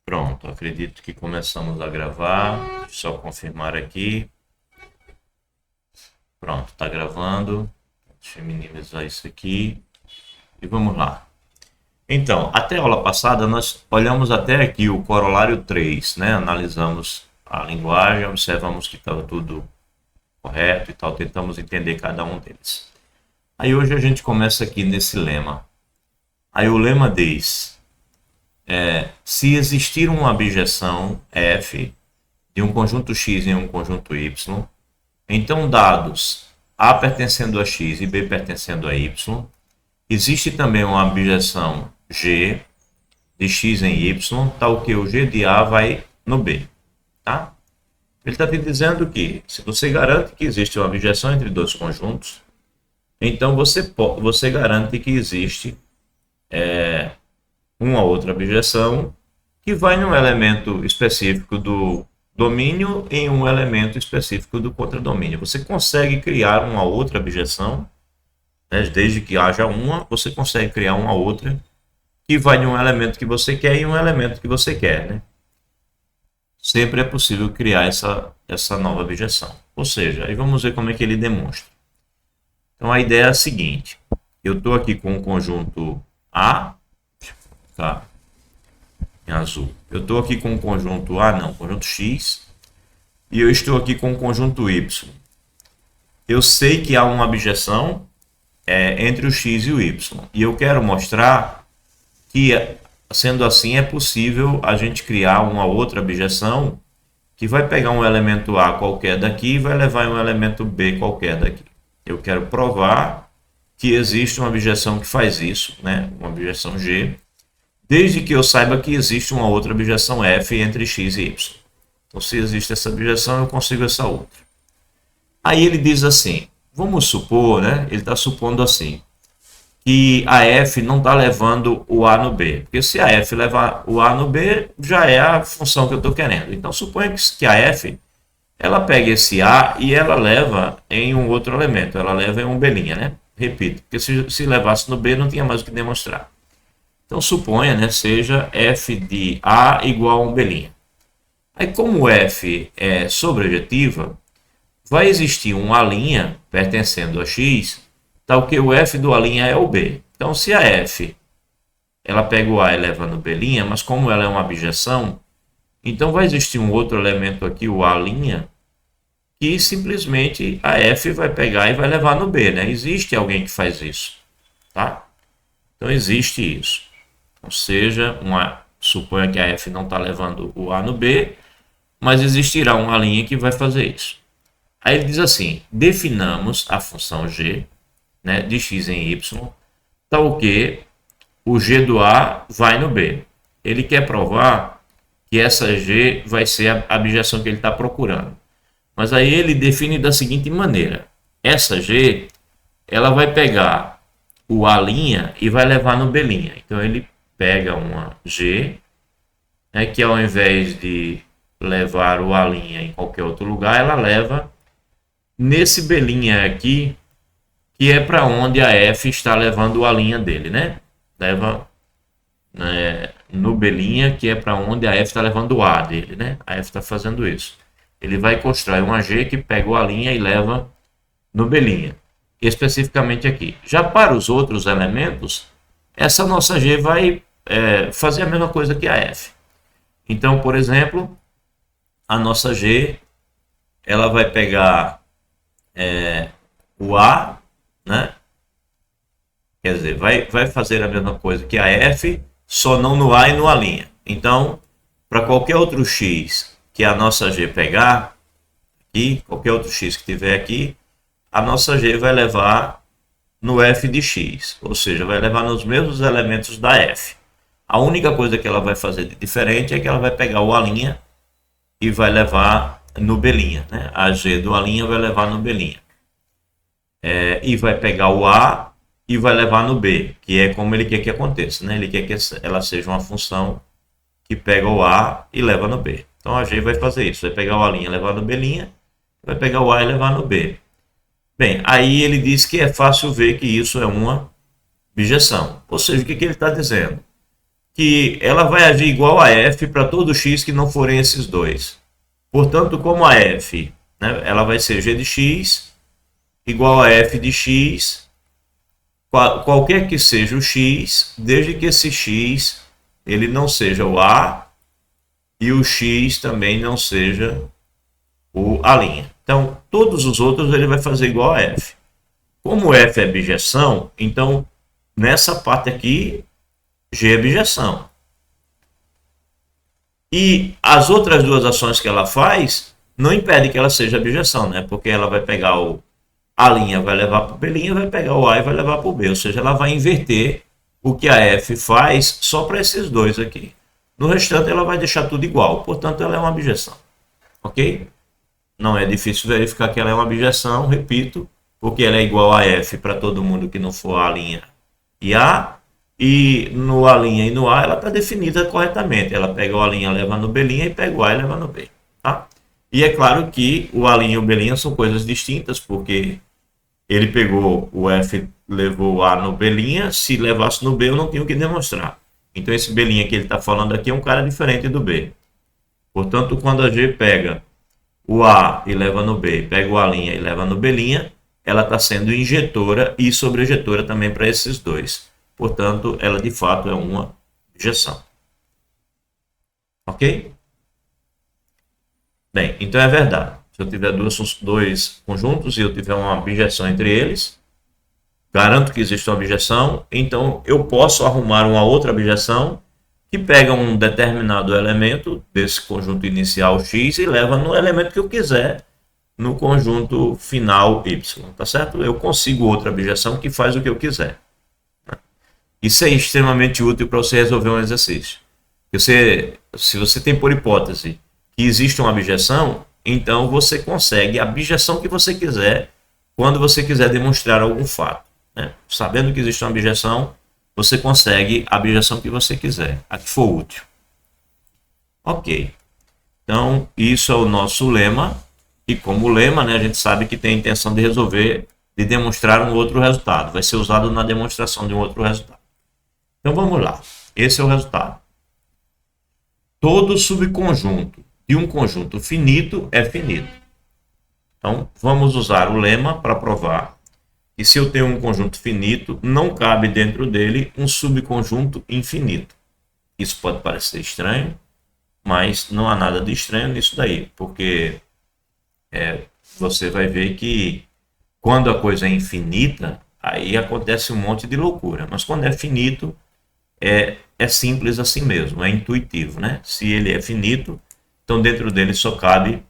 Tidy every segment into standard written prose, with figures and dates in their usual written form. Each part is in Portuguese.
Pronto, acredito que começamos a gravar. Deixa eu só confirmar aqui. Pronto, está gravando. Deixa eu minimizar isso aqui. E vamos lá. Então, até a aula passada nós olhamos até aqui o corolário 3, né? Analisamos a linguagem, observamos que estava tudo correto e tal, tentamos entender cada um deles. Aí hoje a gente começa aqui nesse lema. Aí o lema diz: se existir uma abjeção f de um conjunto x em um conjunto y, então dados A pertencendo a x e B pertencendo a y, existe também uma abjeção g de x em y, tal que o g de A vai no B. Tá? Ele está te dizendo que, se você garante que existe uma abjeção entre dois conjuntos, então você garante que existe uma outra abjeção que vai num elemento específico do domínio em um elemento específico do contradomínio. Você consegue criar uma outra abjeção, né? Desde que haja uma, você consegue criar uma outra que vai de um elemento que você quer e um elemento que você quer, né? Sempre é possível criar essa nova abjeção. Ou seja, aí vamos ver como é que ele demonstra. Então a ideia é a seguinte: eu estou aqui com o conjunto A, tá, em azul. Eu estou aqui com o conjunto A, não, conjunto X, e eu estou aqui com o conjunto Y. Eu sei que há uma abjeção entre o X e o Y, e eu quero mostrar que, sendo assim, é possível a gente criar uma outra abjeção que vai pegar um elemento A qualquer daqui e vai levar em um elemento B qualquer daqui. Eu quero provar que existe uma abjeção que faz isso, né? Uma abjeção G, desde que eu saiba que existe uma outra abjeção F entre X e Y. Então, se existe essa abjeção, eu consigo essa outra. Aí ele diz assim, vamos supor, né? Ele está supondo assim, que a F não está levando o A no B. Porque se a F levar o A no B, já é a função que eu estou querendo. Então, suponha que a F, ela pega esse A e ela leva em um outro elemento. Ela leva em um B', né? Repito, porque se levasse no B, não tinha mais o que demonstrar. Então, suponha, né, seja f de A igual a um B'. Aí, como f é sobrejetiva, vai existir um A' pertencendo a x, tal que o f do A' é o B. Então, se a f ela pega o A e leva no B', mas como ela é uma abjeção, então vai existir um outro elemento aqui, o A', que simplesmente a f vai pegar e vai levar no B, né? Existe alguém que faz isso, tá? Então, existe isso. Ou seja, suponha que a f não está levando o A no B, mas existirá uma linha que vai fazer isso. Aí ele diz assim, definamos a função g, né, de x em y, tal que o g do A vai no B. Ele quer provar que essa g vai ser a abjeção que ele está procurando. Mas aí ele define da seguinte maneira, essa g, ela vai pegar o A' e vai levar no B'. Então ele pega uma G, né, que ao invés de levar o A' em qualquer outro lugar, ela leva nesse B' aqui, que é para onde a F está levando o A' dele, né? Leva no B', que é para onde a F está levando o A dele, né? A F está fazendo isso. Ele vai construir uma G que pega o A' e leva no B', especificamente aqui. Já para os outros elementos, essa nossa G vai fazer a mesma coisa que a F. Então, por exemplo, a nossa G, ela vai pegar o A, né? Quer dizer, vai fazer a mesma coisa que a F, só não no A e no A'. Então, para qualquer outro X que a nossa G pegar, aqui, qualquer outro X que tiver aqui, a nossa G vai levar no F de X, ou seja, vai levar nos mesmos elementos da F. A única coisa que ela vai fazer de diferente é que ela vai pegar o A' e vai levar no B', né? A G do A' vai levar no B'. E vai pegar o A e vai levar no B, que é como ele quer que aconteça, né? Ele quer que ela seja uma função que pega o A e leva no B. Então a G vai fazer isso, vai pegar o A' e levar no B', vai pegar o A e levar no B. Bem, aí ele diz que é fácil ver que isso é uma abjeção. Ou seja, o que ele está dizendo? que ela vai agir igual a f para todo x que não forem esses dois. Portanto, como a f, né, ela vai ser g de x igual a f de x, qualquer que seja o x, desde que esse x ele não seja o a e o x também não seja a'. Então, todos os outros ele vai fazer igual a f. Como f é bijeção, então nessa parte aqui g é bijeção. E as outras duas ações que ela faz não impede que ela seja bijeção, né? Porque ela vai pegar a', vai levar para o b', vai pegar o a e vai levar para o b. Ou seja, ela vai inverter o que a f faz só para esses dois aqui. No restante, ela vai deixar tudo igual. Portanto, ela é uma bijeção. Ok? Não é difícil verificar que ela é uma bijeção, repito, porque ela é igual a f para todo mundo que não for a' e a. E no a' e no a ela está definida corretamente. Ela pega o a', leva no b' e pega o a e leva no b. Tá? E é claro que o a' e o b' são coisas distintas, porque ele pegou o f, levou o a no b', se levasse no b eu não tinha o que demonstrar. Então esse b' que ele está falando aqui é um cara diferente do b. Portanto, quando a g pega o a e leva no b, pega o a' e leva no b', ela está sendo injetora e sobrejetora também para esses dois. Portanto, ela de fato é uma bijeção. Ok? Bem, então é verdade. Se eu tiver dois conjuntos e eu tiver uma bijeção entre eles, garanto que existe uma bijeção, então eu posso arrumar uma outra bijeção que pega um determinado elemento desse conjunto inicial x e leva no elemento que eu quiser no conjunto final y, tá certo? Eu consigo outra bijeção que faz o que eu quiser. Isso é extremamente útil para você resolver um exercício. Se você tem por hipótese que existe uma bijeção, então você consegue a bijeção que você quiser quando você quiser demonstrar algum fato. Né? Sabendo que existe uma bijeção, você consegue a bijeção que você quiser, a que for útil. Ok. Então, isso é o nosso lema. E como lema, né, a gente sabe que tem a intenção de resolver, de demonstrar um outro resultado. Vai ser usado na demonstração de um outro resultado. Então, vamos lá. Esse é o resultado. Todo subconjunto de um conjunto finito é finito. Então, vamos usar o lema para provar que se eu tenho um conjunto finito, não cabe dentro dele um subconjunto infinito. Isso pode parecer estranho, mas não há nada de estranho nisso daí, porque você vai ver que quando a coisa é infinita, aí acontece um monte de loucura. Mas quando é finito, é simples assim mesmo, é intuitivo, né? Se ele é finito, então dentro dele só cabe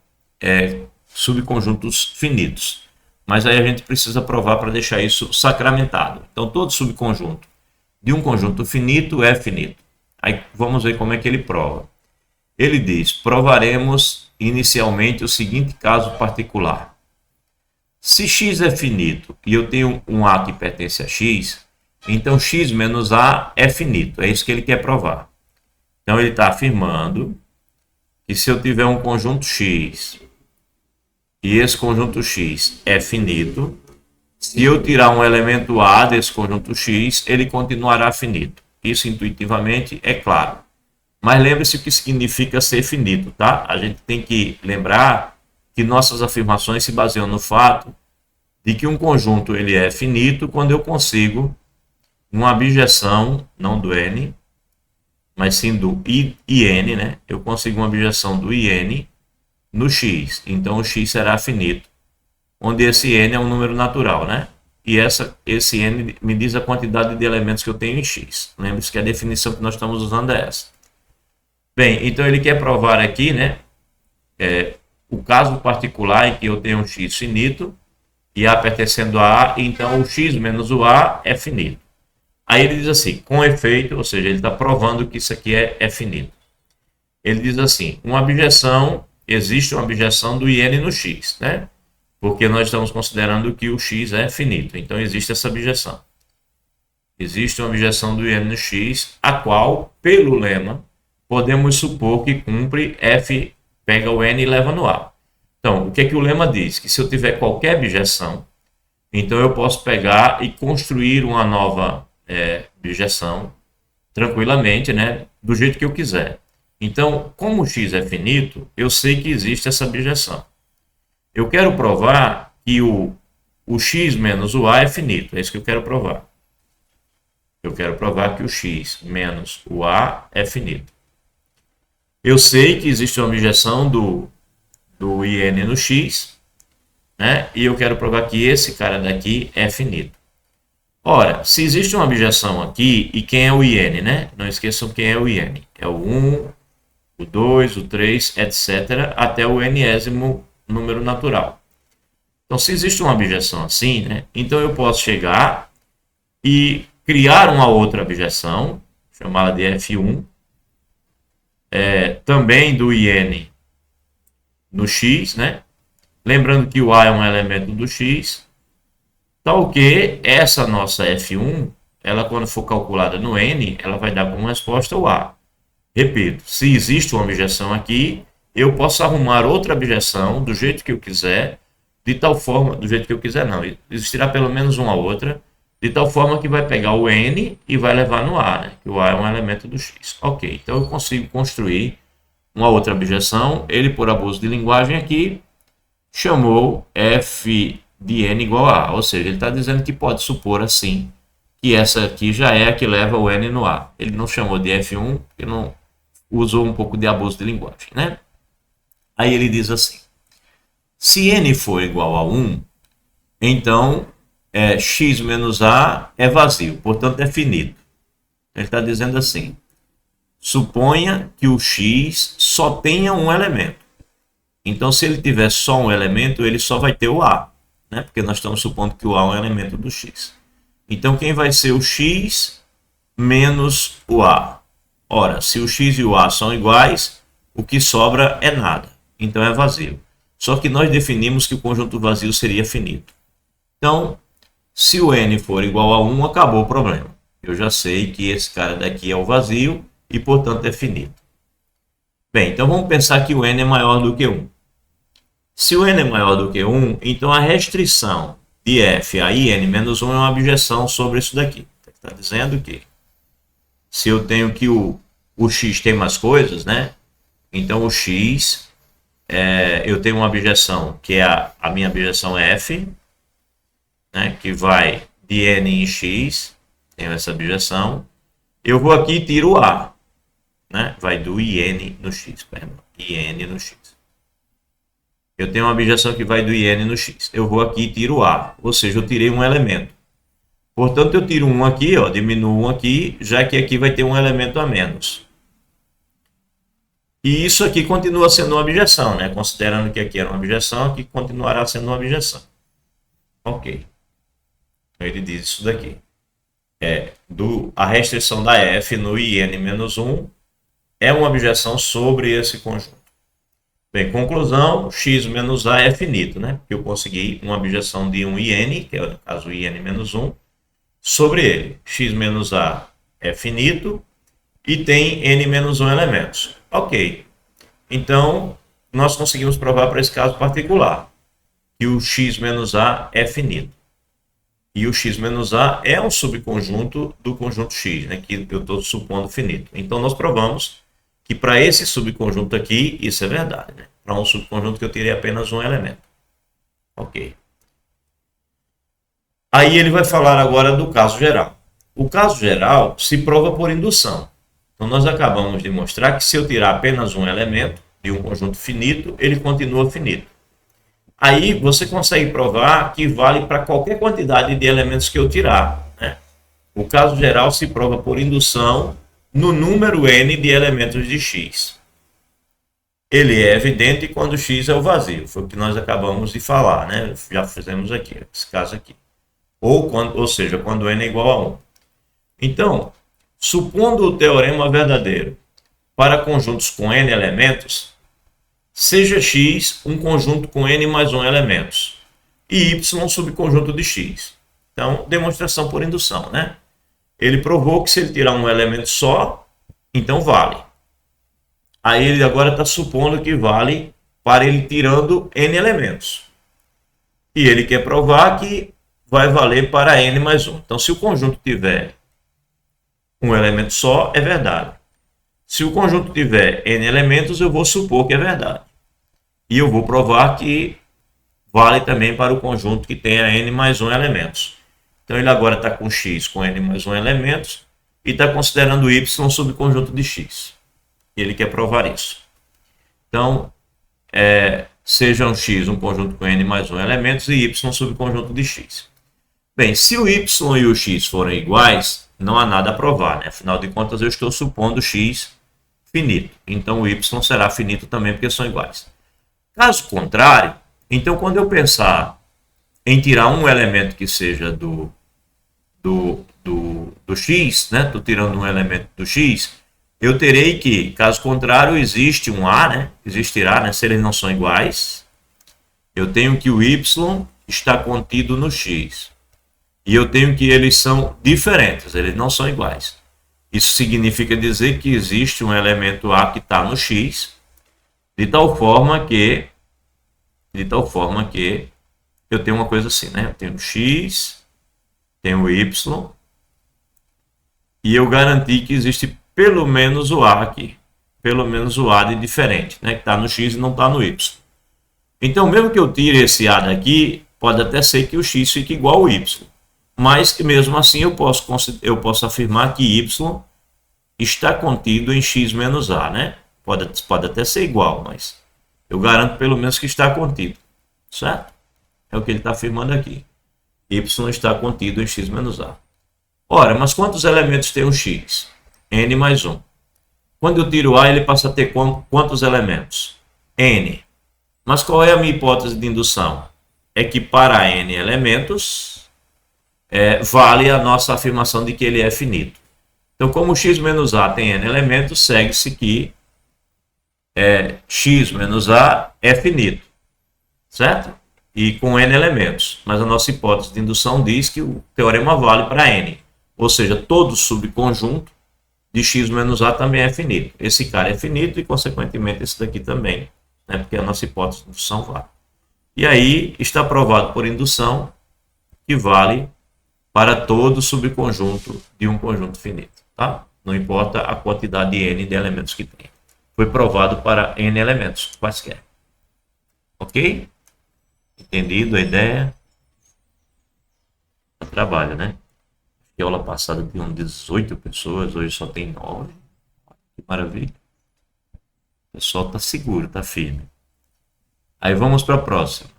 subconjuntos finitos. Mas aí a gente precisa provar para deixar isso sacramentado. Então todo subconjunto de um conjunto finito é finito. Aí vamos ver como é que ele prova. Ele diz: provaremos inicialmente o seguinte caso particular. Se x é finito e eu tenho um a que pertence a x, então x menos a é finito. É isso que ele quer provar. Então ele está afirmando que se eu tiver um conjunto x e esse conjunto x é finito, se eu tirar um elemento a desse conjunto x, ele continuará finito. Isso intuitivamente é claro. Mas lembre-se o que significa ser finito, tá? A gente tem que lembrar que nossas afirmações se baseiam no fato de que um conjunto ele é finito quando eu consigo uma abjeção, não do n, mas sim do in, né? Eu consigo uma abjeção do in no x. Então o x será finito, onde esse n é um número natural, né? E esse n me diz a quantidade de elementos que eu tenho em x. Lembre-se que a definição que nós estamos usando é essa. Bem, então ele quer provar aqui, né? O caso particular em que eu tenho um x finito e a pertencendo a então o x menos o a é finito. Aí ele diz assim, com efeito, ou seja, ele está provando que isso aqui é finito. Ele diz assim, existe uma abjeção do in no x, né? Porque nós estamos considerando que o x é finito, então existe essa abjeção. Existe uma abjeção do in no x, a qual, pelo lema, podemos supor que cumpre f pega o n e leva no a. Então, o que o lema diz? Que se eu tiver qualquer abjeção, então eu posso pegar e construir uma nova abjeção tranquilamente, né, do jeito que eu quiser. Então, como o x é finito, eu sei que existe essa objeção. Eu quero provar que o x menos o a é finito, é isso que eu quero provar. Eu quero provar que o x menos o a é finito. Eu sei que existe uma objeção do IN no x, né? E eu quero provar que esse cara daqui é finito. Ora, se existe uma objeção aqui, e quem é o IN, né? Não esqueçam quem é o IN. É o 1, o 2, o 3, etc., até o enésimo número natural. Então, se existe uma objeção assim, né? Então eu posso chegar e criar uma outra objeção, chamá-la de F1, também do IN no x, né? Lembrando que o A é um elemento do x, tal que essa nossa F1, ela quando for calculada no N, ela vai dar como resposta o A. Repito, se existe uma objeção aqui, eu posso arrumar outra objeção do jeito que eu quiser, de tal forma, do jeito que eu quiser não, existirá pelo menos uma outra, de tal forma que vai pegar o N e vai levar no A, né? Que o A é um elemento do X. Ok, então eu consigo construir uma outra objeção, ele por abuso de linguagem aqui, chamou f de n igual a A, ou seja, ele está dizendo que pode supor assim, que essa aqui já é a que leva o n no A. Ele não chamou de f1, porque não usou um pouco de abuso de linguagem, né? Aí ele diz assim, se n for igual a 1, então x menos a é vazio, portanto é finito. Ele está dizendo assim, suponha que o x só tenha um elemento. Então, se ele tiver só um elemento, ele só vai ter o A, né? Porque nós estamos supondo que o A é um elemento do x. Então, quem vai ser o x menos o A? Ora, se o x e o A são iguais, o que sobra é nada. Então, é vazio. Só que nós definimos que o conjunto vazio seria finito. Então, se o n for igual a 1, acabou o problema. Eu já sei que esse cara daqui é o vazio e, portanto, é finito. Bem, então vamos pensar que o n é maior do que 1. Se o n é maior do que 1, então a restrição de f a in menos 1 é uma objeção sobre isso daqui. Está dizendo que se eu tenho que o x tem mais coisas, né? Então o x, eu tenho uma objeção, que é a minha objeção f, né? Que vai de n em x, tenho essa objeção. Eu vou aqui e tiro o a, né? Vai do in no x, perdão, in no x. Eu tenho uma objeção que vai do IN no X. Eu vou aqui e tiro A, ou seja, eu tirei um elemento. Portanto, eu tiro um aqui, ó, diminuo um aqui, já que aqui vai ter um elemento a menos. E isso aqui continua sendo uma objeção, né? Considerando que aqui era uma objeção, aqui continuará sendo uma objeção. Ok. Ele diz isso daqui. A restrição da F no IN menos 1 é uma objeção sobre esse conjunto. Bem, conclusão, x menos a é finito, né? Porque eu consegui uma objeção de um IN, que é no caso o IN menos 1, sobre ele. X menos a é finito e tem n menos 1 elementos. Ok. Então, nós conseguimos provar para esse caso particular que o x menos a é finito. E o x menos a é um subconjunto do conjunto x, né? Que eu estou supondo finito. Então, nós provamos que para esse subconjunto aqui, isso é verdade, né? Para um subconjunto que eu tirei apenas um elemento. Ok. Aí ele vai falar agora do caso geral. O caso geral se prova por indução. Então nós acabamos de mostrar que se eu tirar apenas um elemento de um conjunto finito, ele continua finito. Aí você consegue provar que vale para qualquer quantidade de elementos que eu tirar, né? O caso geral se prova por indução no número n de elementos de x. Ele é evidente quando x é o vazio, foi o que nós acabamos de falar, né? Já fizemos aqui, esse caso aqui. Ou seja, quando n é igual a 1. Então, supondo o teorema verdadeiro para conjuntos com n elementos, seja x um conjunto com n mais 1 elementos e y um subconjunto de x. Então, demonstração por indução, né? Ele provou que se ele tirar um elemento só, então vale. Aí ele agora está supondo que vale para ele tirando n elementos. E ele quer provar que vai valer para n mais 1. Então, se o conjunto tiver Um elemento só é verdade. Se o conjunto tiver n elementos, eu vou supor que é verdade. E eu vou provar que vale também para o conjunto que tenha n mais 1 elementos. Então ele agora está com x com n mais 1 elementos e está considerando y subconjunto de x. Ele quer provar isso. Então, seja x um conjunto com n mais 1 elementos e y subconjunto de x. Bem, se o y e o x forem iguais, não há nada a provar, né? Afinal de contas, eu estou supondo x finito. Então, o y será finito também, porque são iguais. Caso contrário, então, quando eu pensar em tirar um elemento que seja do x, né? Estou tirando um elemento do x, eu terei que, caso contrário, existe um a, né? Existirá, né? Se eles não são iguais, eu tenho que o y está contido no x. E eu tenho que eles são diferentes, eles não são iguais. Isso significa dizer que existe um elemento a que está no x, de tal forma que eu tenho uma coisa assim, né? Eu tenho x, tenho y, e eu garanti que existe pelo menos o a aqui, pelo menos o a de diferente, né? Que está no x e não está no y. Então, mesmo que eu tire esse a daqui, pode até ser que o x fique igual ao y. Mas que mesmo assim eu posso afirmar que y está contido em x menos a, né? Pode até ser igual, mas eu garanto pelo menos que está contido, certo? É o que ele está afirmando aqui. Y está contido em x menos a. Ora, mas quantos elementos tem o x? N mais 1. Quando eu tiro a, ele passa a ter quantos elementos? N. Mas qual é a minha hipótese de indução? É que para n elementos, vale a nossa afirmação de que ele é finito. Então, como x menos a tem n elementos, segue-se que x menos a é finito, certo? E com n elementos. Mas a nossa hipótese de indução diz que o teorema vale para n. Ou seja, todo subconjunto de x menos a também é finito. Esse cara é finito e, consequentemente, esse daqui também, né? Porque a nossa hipótese de indução vale. E aí está provado por indução que vale para todo subconjunto de um conjunto finito, tá? Não importa a quantidade de n de elementos que tem. Foi provado para n elementos, quaisquer. Ok? Entendido a ideia? Trabalho, né? A aula passada tinham 18 pessoas, hoje só tem 9. Que maravilha. O pessoal está seguro, está firme. Aí vamos para a próxima.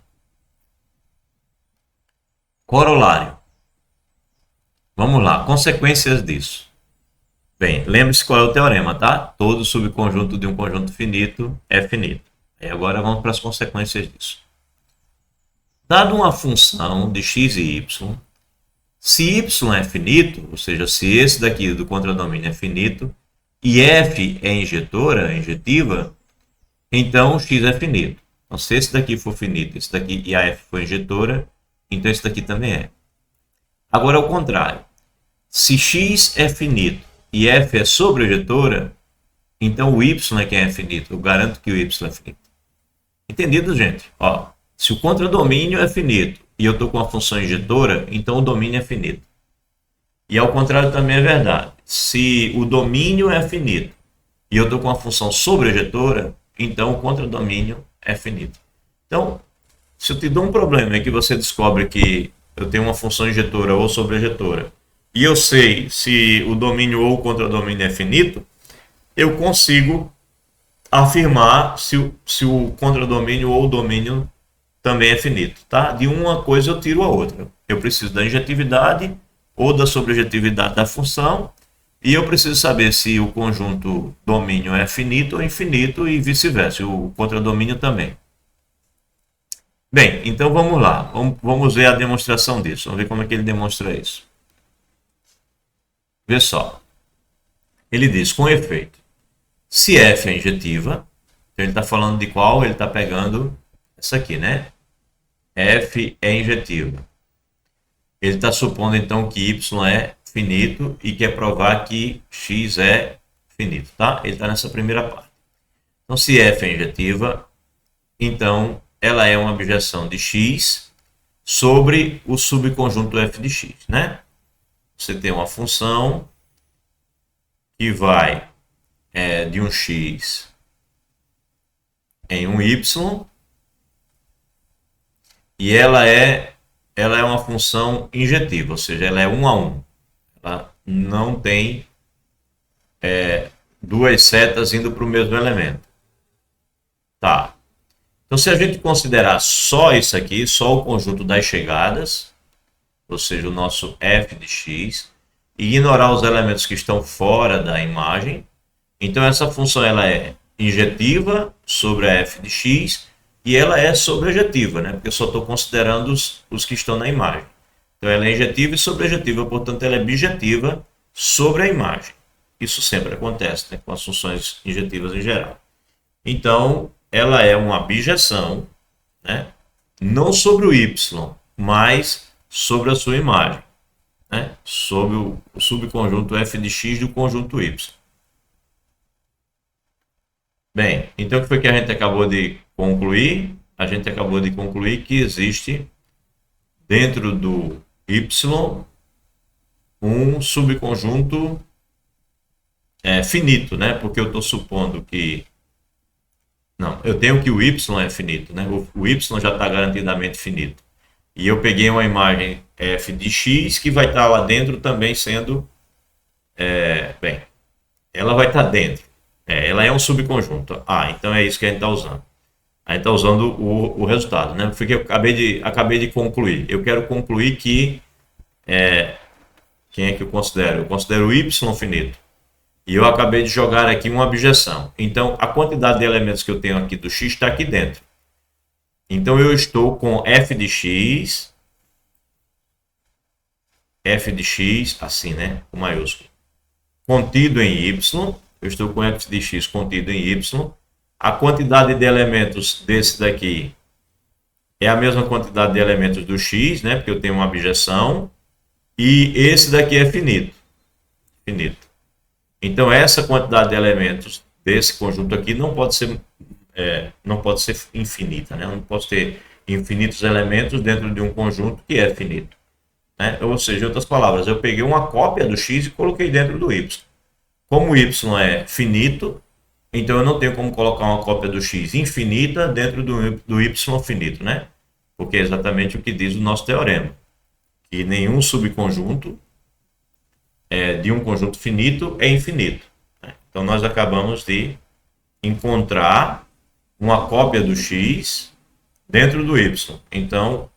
Corolário. Vamos lá, consequências disso. Bem, lembre-se qual é o teorema, tá? Todo subconjunto de um conjunto finito é finito. E agora vamos para as consequências disso. Dado uma função de x e y, se y é finito, ou seja, se esse daqui do contradomínio é finito, e f é injetiva, então x é finito. Então, se esse daqui for finito, esse daqui e a f for injetora, então esse daqui também é. Agora, ao contrário. Se x é finito e f é sobrejetora, então o y é quem é finito. Eu garanto que o y é finito. Entendido, gente? Ó, se o contradomínio é finito e eu estou com a função injetora, então o domínio é finito. E ao contrário também é verdade. Se o domínio é finito e eu estou com a função sobrejetora, então o contradomínio é finito. Então, se eu te dou um problema e que você descobre que eu tenho uma função injetora ou sobrejetora, e eu sei se o domínio ou o contradomínio é finito, eu consigo afirmar se o contradomínio ou o domínio também é finito, tá? De uma coisa eu tiro a outra. Eu preciso da injetividade ou da sobrejetividade da função, e eu preciso saber se o conjunto domínio é finito ou infinito e vice-versa, o contradomínio também. Bem, então vamos lá. Vamos ver a demonstração disso. Vamos ver como é que ele demonstra isso. Vê só. Ele diz, com efeito, se f é injetiva, então ele está falando de qual? Ele está pegando essa aqui, né? F é injetiva. Ele está supondo, então, que y é finito e quer provar que x é finito, tá? Ele está nessa primeira parte. Então, se f é injetiva, então ela é uma abjeção de x sobre o subconjunto f de x, né? Você tem uma função que vai de um x em um y, e ela é uma função injetiva, ou seja, ela é 1 a 1. Ela não tem duas setas indo para o mesmo elemento. Tá. Então, se a gente considerar só isso aqui, só o conjunto das chegadas, ou seja, o nosso f de x, e ignorar os elementos que estão fora da imagem, então essa função ela é injetiva sobre a f de x e ela é sobrejetiva, né? Porque eu só estou considerando os que estão na imagem. Então ela é injetiva e sobrejetiva, portanto ela é bijetiva sobre a imagem. Isso sempre acontece, né, com as funções injetivas em geral. Então ela é uma bijeção, né, não sobre o y, mas sobre a sua imagem, né, sobre o subconjunto f de x do conjunto y. Bem, então o que foi que a gente acabou de concluir? A gente acabou de concluir que existe dentro do y um subconjunto finito, né? Porque eu estou supondo que... Não, eu tenho que o y é finito, né? O y já está garantidamente finito. E eu peguei uma imagem f de x que vai estar lá dentro também sendo... bem, ela vai estar dentro. Ela é um subconjunto. Então é isso que a gente está usando. A gente está usando o resultado, né? Porque eu acabei de concluir. Eu quero concluir que... quem é que eu considero? Eu considero o y finito. E eu acabei de jogar aqui uma objeção. Então, a quantidade de elementos que eu tenho aqui do x está aqui dentro. Então, eu estou com f de x, assim, né? Com maiúsculo, contido em y. Eu estou com f de x contido em y. A quantidade de elementos desse daqui é a mesma quantidade de elementos do x, né? Porque eu tenho uma objeção. E esse daqui é finito. Então, essa quantidade de elementos desse conjunto aqui não pode ser infinita, né? Não posso ter infinitos elementos dentro de um conjunto que é finito, né? Ou seja, em outras palavras, eu peguei uma cópia do x e coloquei dentro do y. Como o y é finito, então eu não tenho como colocar uma cópia do x infinita dentro do y finito, né? Porque é exatamente o que diz o nosso teorema, que nenhum subconjunto de um conjunto finito é infinito, né? Então nós acabamos de encontrar uma cópia do x dentro do y. Então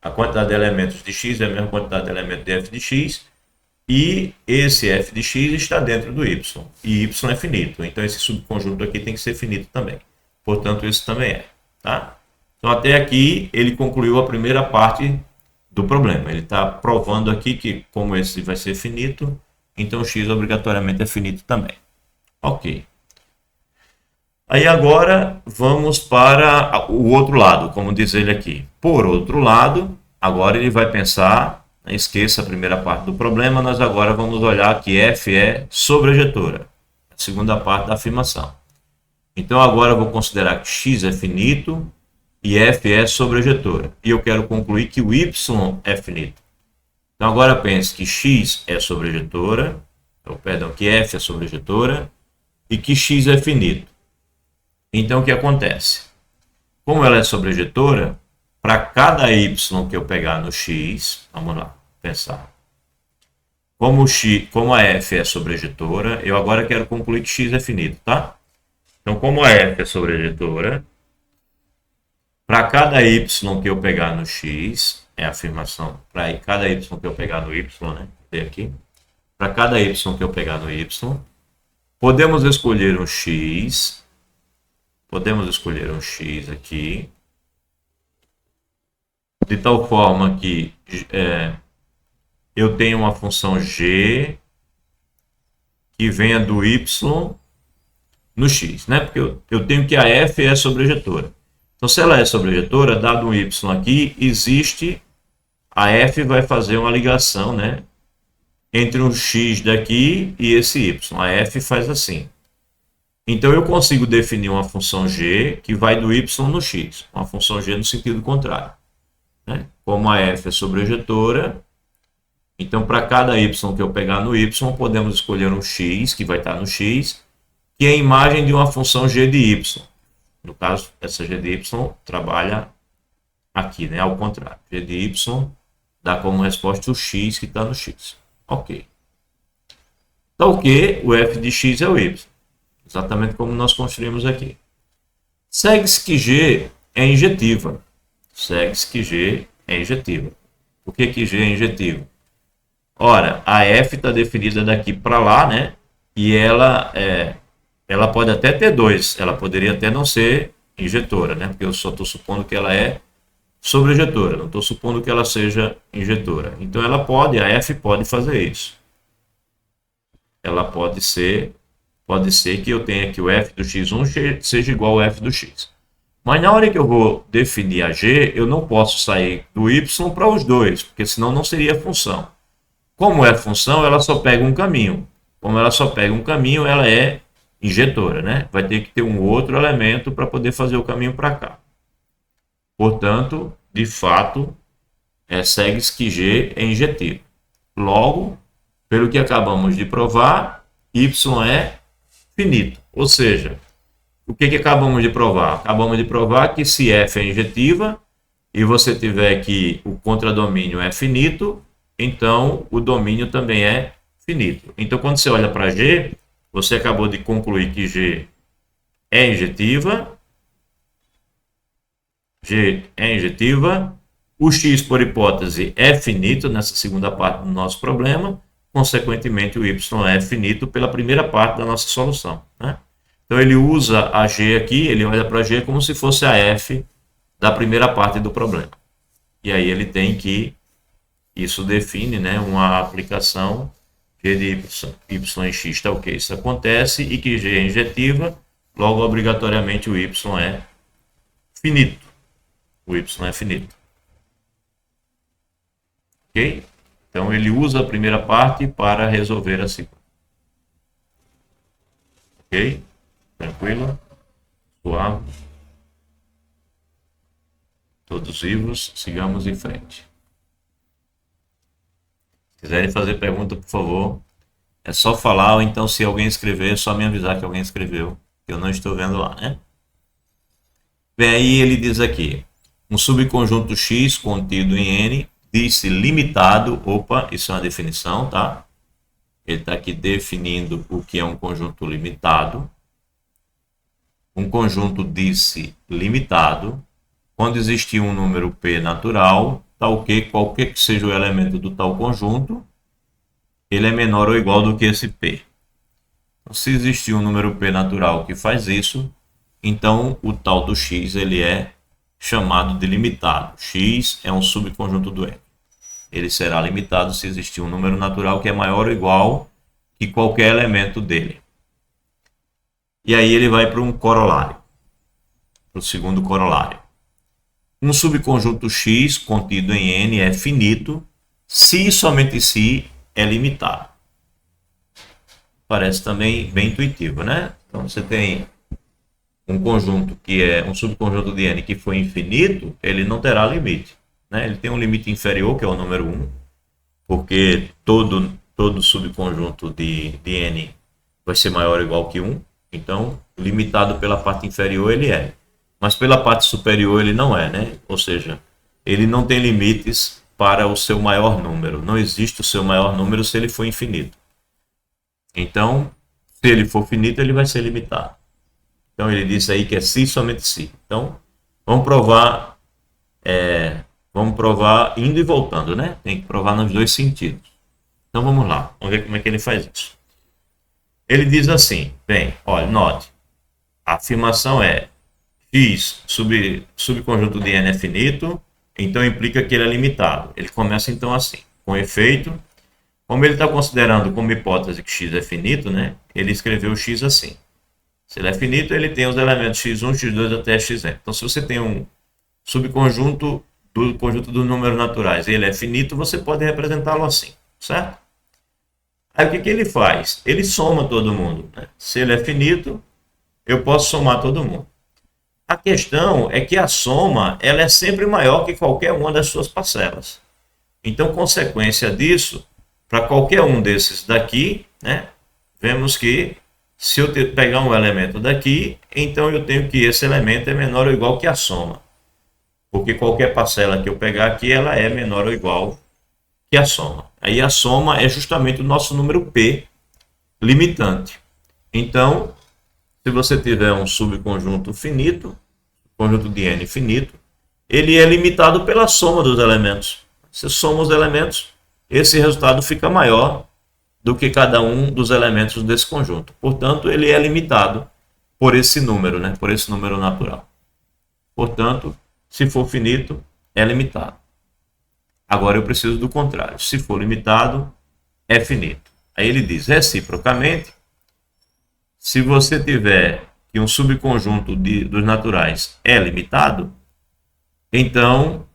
a quantidade de elementos de x é a mesma quantidade de elementos de f de x, e esse f de x está dentro do y, e y é finito. Então esse subconjunto aqui tem que ser finito também. Portanto, isso também é. Tá? Então até aqui ele concluiu a primeira parte do problema. Ele está provando aqui que, como esse vai ser finito, então o x obrigatoriamente é finito também. Ok. Aí agora vamos para o outro lado, como diz ele aqui. Por outro lado, agora ele vai pensar, esqueça a primeira parte do problema, nós agora vamos olhar que f é sobrejetora, a segunda parte da afirmação. Então agora eu vou considerar que x é finito e f é sobrejetora. E eu quero concluir que o y é finito. Então agora pense que x é sobrejetora, que f é sobrejetora e que x é finito. Então o que acontece? Como ela é sobrejetora, para cada y que eu pegar no x, vamos lá, pensar. Como a f é sobrejetora, eu agora quero concluir que x é finito, tá? Então, como a f é sobrejetora, para cada y que eu pegar no x, é a afirmação, para cada y que eu pegar no y, né? Aqui. Para cada y que eu pegar no y, podemos escolher um x aqui, de tal forma que eu tenho uma função g que venha do y no x, né? Porque eu tenho que a f é sobrejetora. Então, se ela é sobrejetora, dado um y aqui, existe, a f vai fazer uma ligação, né, entre um x daqui e esse y. A f faz assim. Então, eu consigo definir uma função g que vai do y no x, uma função g no sentido contrário, né? Como a f é sobrejetora, Então, para cada y que eu pegar no y, podemos escolher um x, que vai estar no x, que é a imagem de uma função g de y. No caso, essa g de y trabalha aqui, né? Ao contrário. G de y dá como resposta o x que está no x. Ok. Então, o que? O f de x é o y. Exatamente como nós construímos aqui. Segue-se que g é injetiva. Segue-se que g é injetiva. Por que g é injetiva? Ora, a f está definida daqui para lá, né? E ela pode até ter 2. Ela poderia até não ser injetora, né? Porque eu só estou supondo que ela é sobreinjetora. Não estou supondo que ela seja injetora. Então, a f pode fazer isso. Ela pode ser que eu tenha que o f do x1 seja igual ao f do x. Mas na hora que eu vou definir a g, eu não posso sair do y para os dois, porque senão não seria função. Como é função, ela só pega um caminho. Como ela só pega um caminho, ela é injetora, né? Vai ter que ter um outro elemento para poder fazer o caminho para cá. Portanto, de fato, segue-se que g é injetivo. Logo, pelo que acabamos de provar, y é finito. Ou seja, o que acabamos de provar? Acabamos de provar que se f é injetiva e você tiver que o contradomínio é finito, então o domínio também é finito. Então, quando você olha para g, você acabou de concluir que g é injetiva. G é injetiva. O x, por hipótese, é finito nessa segunda parte do nosso problema. Consequentemente, o y é finito pela primeira parte da nossa solução, né? Então, ele usa a g aqui, ele olha para g como se fosse a f da primeira parte do problema. E aí ele tem que, isso define, né, uma aplicação g de y em x tal que isso acontece e que g é injetiva, logo, obrigatoriamente, o y é finito. O y é finito. Ok? Então, ele usa a primeira parte para resolver a segunda. Ok? Tranquilo? Suave? Todos vivos? Sigamos em frente. Se quiserem fazer pergunta, por favor, é só falar, ou então, se alguém escrever, é só me avisar que alguém escreveu, que eu não estou vendo lá, né? Bem, aí ele diz aqui, um subconjunto X contido em N, diz-se limitado, opa, isso é uma definição, tá? Ele está aqui definindo o que é um conjunto limitado. Um conjunto diz-se limitado quando existir um número P natural, tal que qualquer que seja o elemento do tal conjunto, ele é menor ou igual do que esse P. Então, se existir um número P natural que faz isso, então o tal do X ele é chamado de limitado. X é um subconjunto do N. Ele será limitado se existir um número natural que é maior ou igual que qualquer elemento dele. E aí ele vai para um corolário, para o segundo corolário. Um subconjunto X contido em N é finito se e somente se é limitado. Parece também bem intuitivo, né? Então você tem um conjunto que é um subconjunto de N que foi infinito, ele não terá limite, né? Ele tem um limite inferior, que é o número 1, porque todo subconjunto de N vai ser maior ou igual que 1. Então, limitado pela parte inferior ele é. Mas pela parte superior ele não é, né? Ou seja, ele não tem limites para o seu maior número. Não existe o seu maior número se ele for infinito. Então, se ele for finito, ele vai ser limitado. Então, ele diz aí que é se somente se. Então, vamos provar indo e voltando, né? Tem que provar nos dois sentidos. Então, vamos lá. Vamos ver como é que ele faz isso. Ele diz assim, bem, olha, note. A afirmação é X subconjunto de N é finito, então implica que ele é limitado. Ele começa então assim, com efeito, como ele está considerando como hipótese que X é finito, né? Ele escreveu X assim. Se ele é finito, ele tem os elementos x1, x2 até xn. Então, se você tem um subconjunto do conjunto dos números naturais e ele é finito, você pode representá-lo assim, certo? Aí, o que ele faz? Ele soma todo mundo, né? Se ele é finito, eu posso somar todo mundo. A questão é que a soma ela é sempre maior que qualquer uma das suas parcelas. Então, consequência disso, para qualquer um desses daqui, né, vemos que se eu pegar um elemento daqui, então eu tenho que esse elemento é menor ou igual que a soma. Porque qualquer parcela que eu pegar aqui, ela é menor ou igual que a soma. Aí a soma é justamente o nosso número P limitante. Então, se você tiver um subconjunto finito, conjunto de n finito, ele é limitado pela soma dos elementos. Se soma os elementos, esse resultado fica maior do que cada um dos elementos desse conjunto. Portanto, ele é limitado por esse número, né? Por esse número natural. Portanto, se for finito, é limitado. Agora eu preciso do contrário. Se for limitado, é finito. Aí ele diz, reciprocamente, se você tiver que um subconjunto dos naturais é limitado, então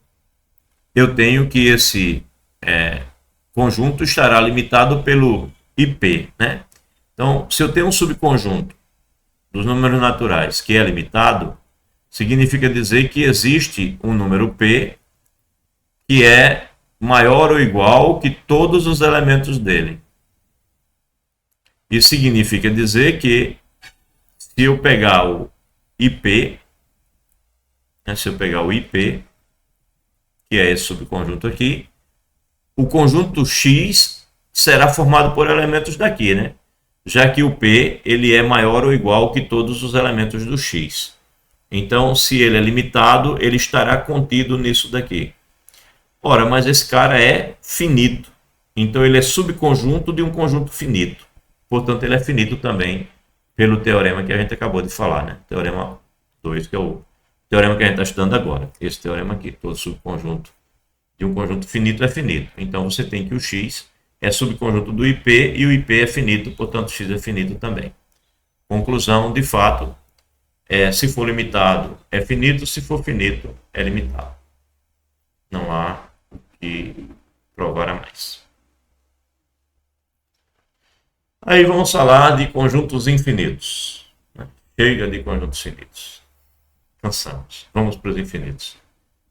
eu tenho que esse conjunto estará limitado pelo IP, né? Então, se eu tenho um subconjunto dos números naturais que é limitado, significa dizer que existe um número P que é maior ou igual que todos os elementos dele. Isso significa dizer que se eu pegar o IP, né, se eu pegar o IP, que é esse subconjunto aqui, o conjunto X será formado por elementos daqui, né? Já que o P ele é maior ou igual que todos os elementos do X. Então, se ele é limitado, ele estará contido nisso daqui. Ora, mas esse cara é finito. Então, ele é subconjunto de um conjunto finito. Portanto, ele é finito também pelo teorema que a gente acabou de falar, né? Teorema 2, que é o teorema que a gente está estudando agora. Esse teorema aqui, todo subconjunto de um conjunto finito é finito. Então, você tem que o X é subconjunto do IP e o IP é finito, portanto, X é finito também. Conclusão, de fato, se for limitado, é finito, se for finito, é limitado. Não há o que provar a mais. Aí vamos falar de conjuntos infinitos. Chega de conjuntos finitos. Cansamos. Vamos para os infinitos.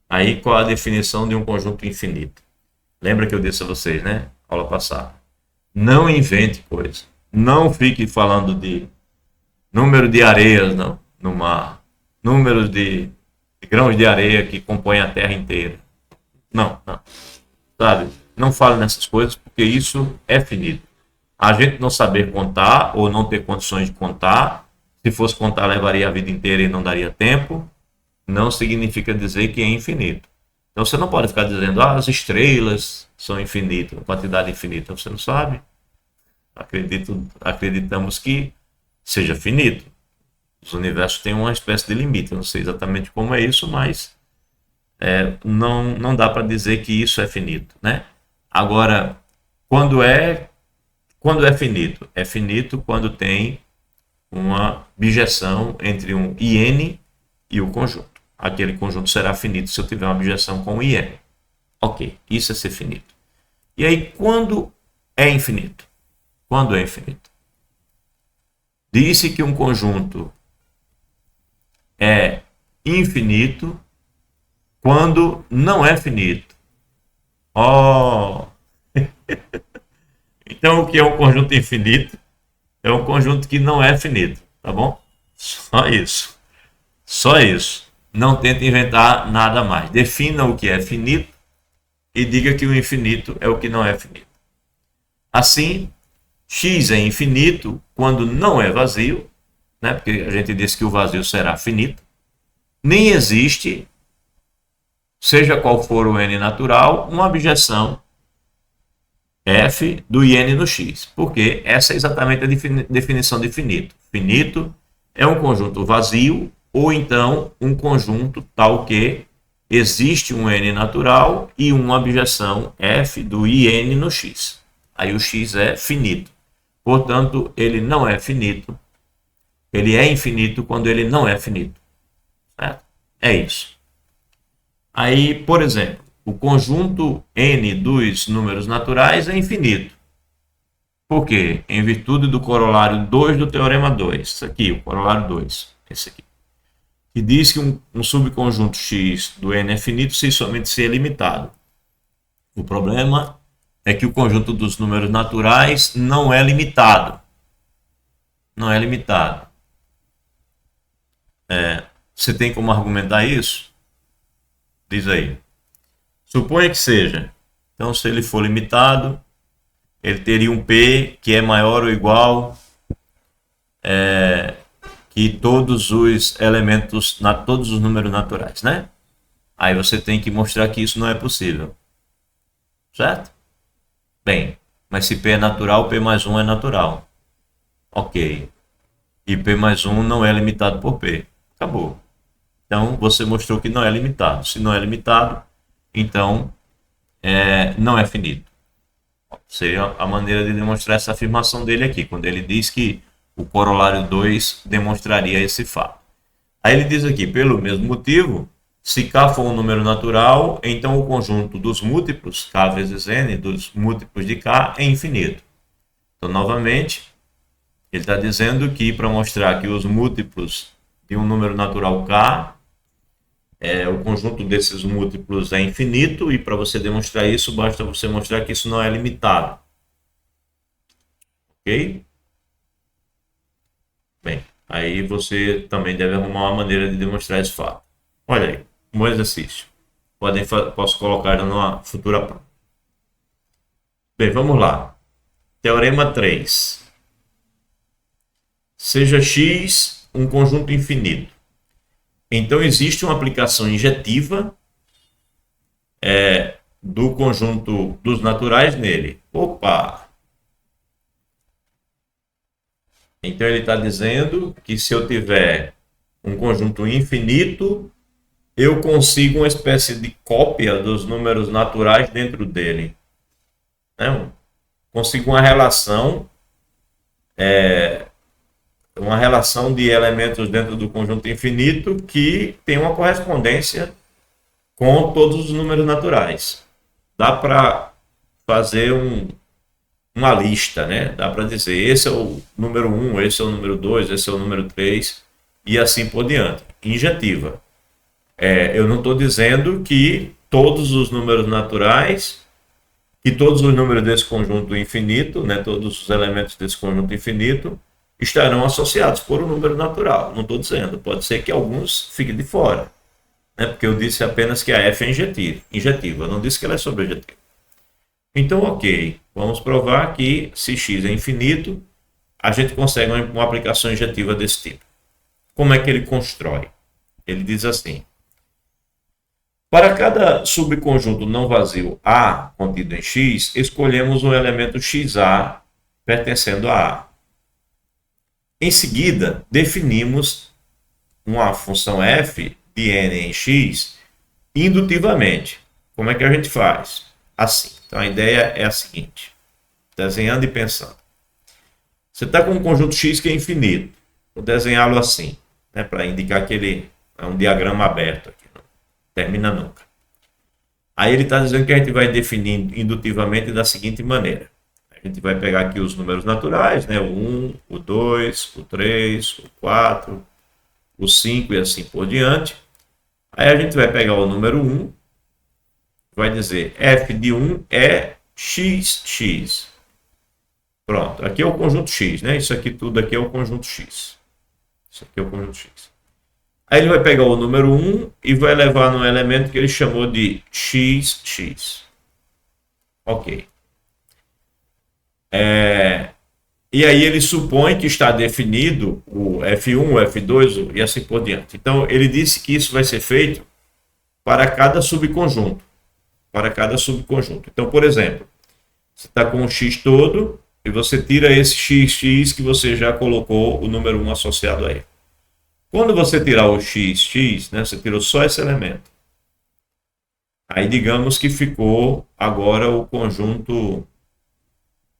Aí qual a definição de um conjunto infinito? Lembra que eu disse a vocês, né? Aula passada. Não invente coisa. Não fique falando de número de areias no mar. Números de grãos de areia que compõem a terra inteira. Não. Sabe? Não fale nessas coisas porque isso é finito. A gente não saber contar ou não ter condições de contar, se fosse contar levaria a vida inteira e não daria tempo, não significa dizer que é infinito. Então você não pode ficar dizendo, as estrelas são infinitas, quantidade infinita, você não sabe. Acreditamos que seja finito. Os universos têm uma espécie de limite, eu não sei exatamente como é isso, mas não dá para dizer que isso é finito, né? Agora, quando é finito? É finito quando tem uma bijeção entre um IN e o conjunto. Aquele conjunto será finito se eu tiver uma bijeção com o IN. Ok, isso é ser finito. E aí, quando é infinito? Quando é infinito? Disse que um conjunto é infinito quando não é finito. Oh! Então, o que é um conjunto infinito? É um conjunto que não é finito, tá bom? Só isso. Só isso. Não tente inventar nada mais. Defina o que é finito e diga que o infinito é o que não é finito. Assim, x é infinito quando não é vazio, né? Porque a gente disse que o vazio será finito. Nem existe, seja qual for o n natural, uma abjeção f do IN no x, porque essa é exatamente a definição de finito. Finito é um conjunto vazio ou então um conjunto tal que existe um n natural e uma abjeção f do IN no x. Aí o x é finito. Portanto, ele não é finito. Ele é infinito quando ele não é finito. Certo? É isso. Aí, por exemplo, o conjunto n dos números naturais é infinito. Por quê? Em virtude do corolário 2 do teorema 2. Isso aqui, o corolário 2. Esse aqui. Que diz que um subconjunto x do n é finito se somente se é limitado. O problema é que o conjunto dos números naturais não é limitado. Não é limitado. Você tem como argumentar isso? Diz aí. Suponha que seja. Então, se ele for limitado, ele teria um P que é maior ou igual que todos os elementos, todos os números naturais, né? Aí você tem que mostrar que isso não é possível. Certo? Bem, mas se P é natural, P mais 1 é natural. Ok. E P mais 1 não é limitado por P. Acabou. Então, você mostrou que não é limitado. Se não é limitado, então não é finito. Seria a maneira de demonstrar essa afirmação dele aqui, quando ele diz que o corolário 2 demonstraria esse fato. Aí ele diz aqui, pelo mesmo motivo, se K for um número natural, então o conjunto dos múltiplos, K vezes N, dos múltiplos de K, é infinito. Então, novamente, ele está dizendo que para mostrar que os múltiplos de um número natural K, o conjunto desses múltiplos é infinito, e para você demonstrar isso, basta você mostrar que isso não é limitado. Ok? Bem, aí você também deve arrumar uma maneira de demonstrar esse fato. Olha aí, um bom exercício. Posso colocar numa futura prova. Bem, vamos lá. Teorema 3. Seja X um conjunto infinito. Então, existe uma aplicação injetiva do conjunto dos naturais nele. Opa! Então, ele está dizendo que se eu tiver um conjunto infinito, eu consigo uma espécie de cópia dos números naturais dentro dele. Consigo uma relação de elementos dentro do conjunto infinito que tem uma correspondência com todos os números naturais. Dá para fazer uma lista, né? Dá para dizer, esse é o número 1, esse é o número 2, esse é o número 3 e assim por diante. Injetiva. Eu não estou dizendo que todos os números naturais, que todos os números desse conjunto infinito, né, todos os elementos desse conjunto infinito, estarão associados por um número natural. Não estou dizendo. Pode ser que alguns fiquem de fora. Né, porque eu disse apenas que a F é injetiva. Eu não disse que ela é sobrejetiva. Então, ok. Vamos provar que se x é infinito, a gente consegue uma aplicação injetiva desse tipo. Como é que ele constrói? Ele diz assim. Para cada subconjunto não vazio A contido em X, escolhemos um elemento XA pertencendo a A. Em seguida, definimos uma função f de n em x indutivamente. Como é que a gente faz? Assim. Então a ideia é a seguinte, desenhando e pensando. Você está com um conjunto x que é infinito. Vou desenhá-lo assim, né, para indicar que ele é um diagrama aberto aqui. Termina nunca. Aí ele está dizendo que a gente vai definir indutivamente da seguinte maneira. A gente vai pegar aqui os números naturais, né? O 1, o 2, o 3, o 4, o 5 e assim por diante. Aí a gente vai pegar o número 1, vai dizer f de 1 é xx. Pronto, aqui é o conjunto x, né? Isso aqui tudo aqui é o conjunto x. Isso aqui é o conjunto x. Aí ele vai pegar o número 1 e vai levar no elemento que ele chamou de xx. Ok. E aí ele supõe que está definido o F1, o F2 e assim por diante. Então ele disse que isso vai ser feito para cada subconjunto. Para cada subconjunto. Então, por exemplo, você está com o x todo e você tira esse xx que você já colocou o número 1 associado a ele. Quando você tirar o xx, né, você tirou só esse elemento. Aí digamos que ficou agora o conjunto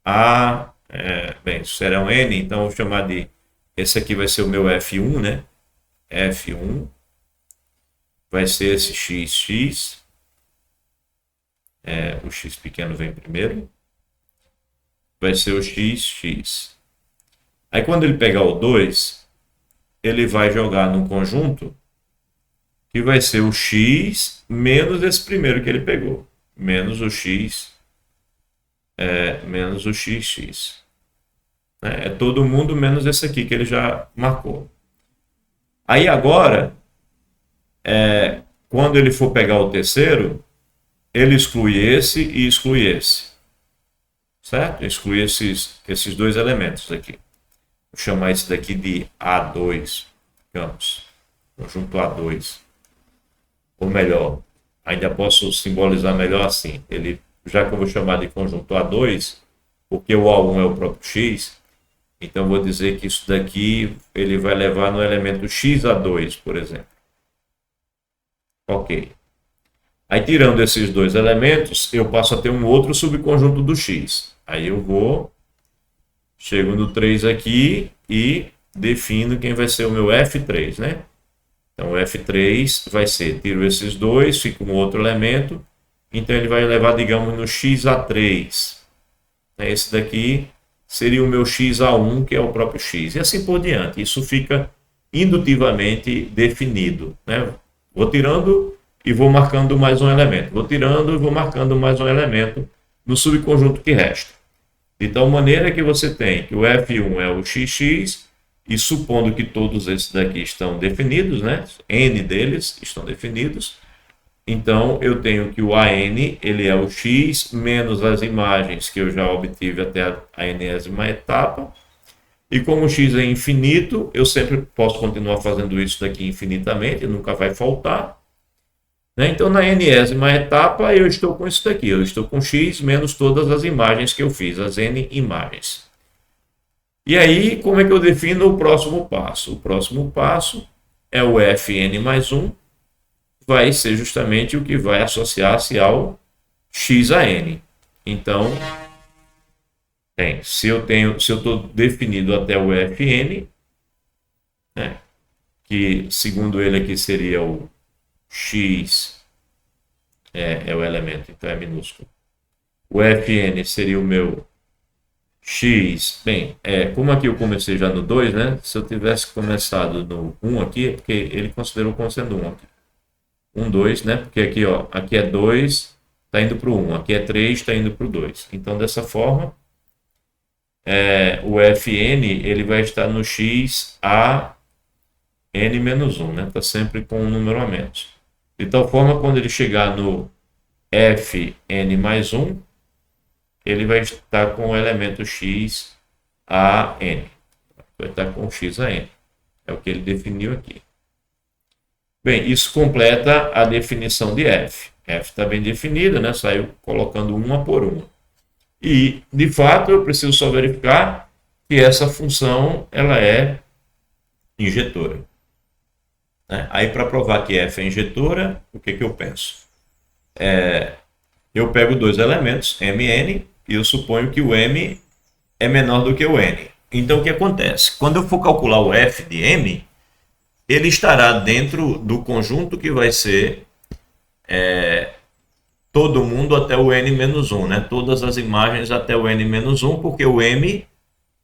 A, bem, será um N, então vou chamar de, esse aqui vai ser o meu F1, né? F1 vai ser esse xx, o x pequeno vem primeiro, vai ser o xx. Aí quando ele pegar o 2, ele vai jogar no conjunto que vai ser o x menos esse primeiro que ele pegou. menos o x, menos o xx. É todo mundo menos esse aqui que ele já marcou. Aí agora, quando ele for pegar o terceiro, ele exclui esse e exclui esse. Certo? Exclui esses dois elementos aqui. Vou chamar esse daqui de A2, digamos. Conjunto A2. Ou melhor, ainda posso simbolizar melhor assim. Já que eu vou chamar de conjunto A2, porque o A1 é o próprio x, então vou dizer que isso daqui ele vai levar no elemento xa2, por exemplo. Ok. Aí, tirando esses dois elementos, eu passo a ter um outro subconjunto do x. Aí eu chego no 3 aqui e defino quem vai ser o meu F3, né? Então, o F3 vai ser, tiro esses dois, fica um outro elemento. Então, ele vai levar, digamos, no xa3. Esse daqui seria o meu xa1, que é o próprio x. E assim por diante. Isso fica indutivamente definido, né? Vou tirando e vou marcando mais um elemento. Vou tirando e vou marcando mais um elemento no subconjunto que resta. De tal maneira que você tem que o F1 é o xx, e supondo que todos esses daqui estão definidos, né? N deles estão definidos, então eu tenho que o AN ele é o x menos as imagens que eu já obtive até a enésima etapa, e como o x é infinito, eu sempre posso continuar fazendo isso daqui infinitamente, nunca vai faltar. Então, na enésima etapa, eu estou com isso daqui. Eu estou com x menos todas as imagens que eu fiz, as n imagens. E aí, como é que eu defino o próximo passo? O próximo passo é o fn mais 1, vai ser justamente o que vai associar-se ao xan. Então, se eu estou definido até o fn, né, que segundo ele aqui seria o x é o elemento, então é minúsculo. O Fn seria o meu x. Bem, como aqui eu comecei já no 2, né? Se eu tivesse começado no 1 aqui, é porque ele considerou como sendo 1 aqui. 1, 2, né? Porque aqui, ó, aqui é 2, está indo para o 1. Aqui é 3, está indo para o 2. Então, dessa forma, o Fn ele vai estar no x a n menos 1, né? Está sempre com um número a menos. De tal forma, quando ele chegar no Fn mais 1, ele vai estar com o elemento x a n. Vai estar com x a n. É o que ele definiu aqui. Bem, isso completa a definição de f. F está bem definida, né? Saiu colocando uma por uma. E, de fato, eu preciso só verificar que essa função ela é injetora. Aí, para provar que f é injetora, o que eu penso? Eu pego dois elementos, m e n, e eu suponho que o m é menor do que o n. Então, o que acontece? Quando eu for calcular o f de m, ele estará dentro do conjunto que vai ser todo mundo até o n-1, né? Todas as imagens até o n-1, porque o m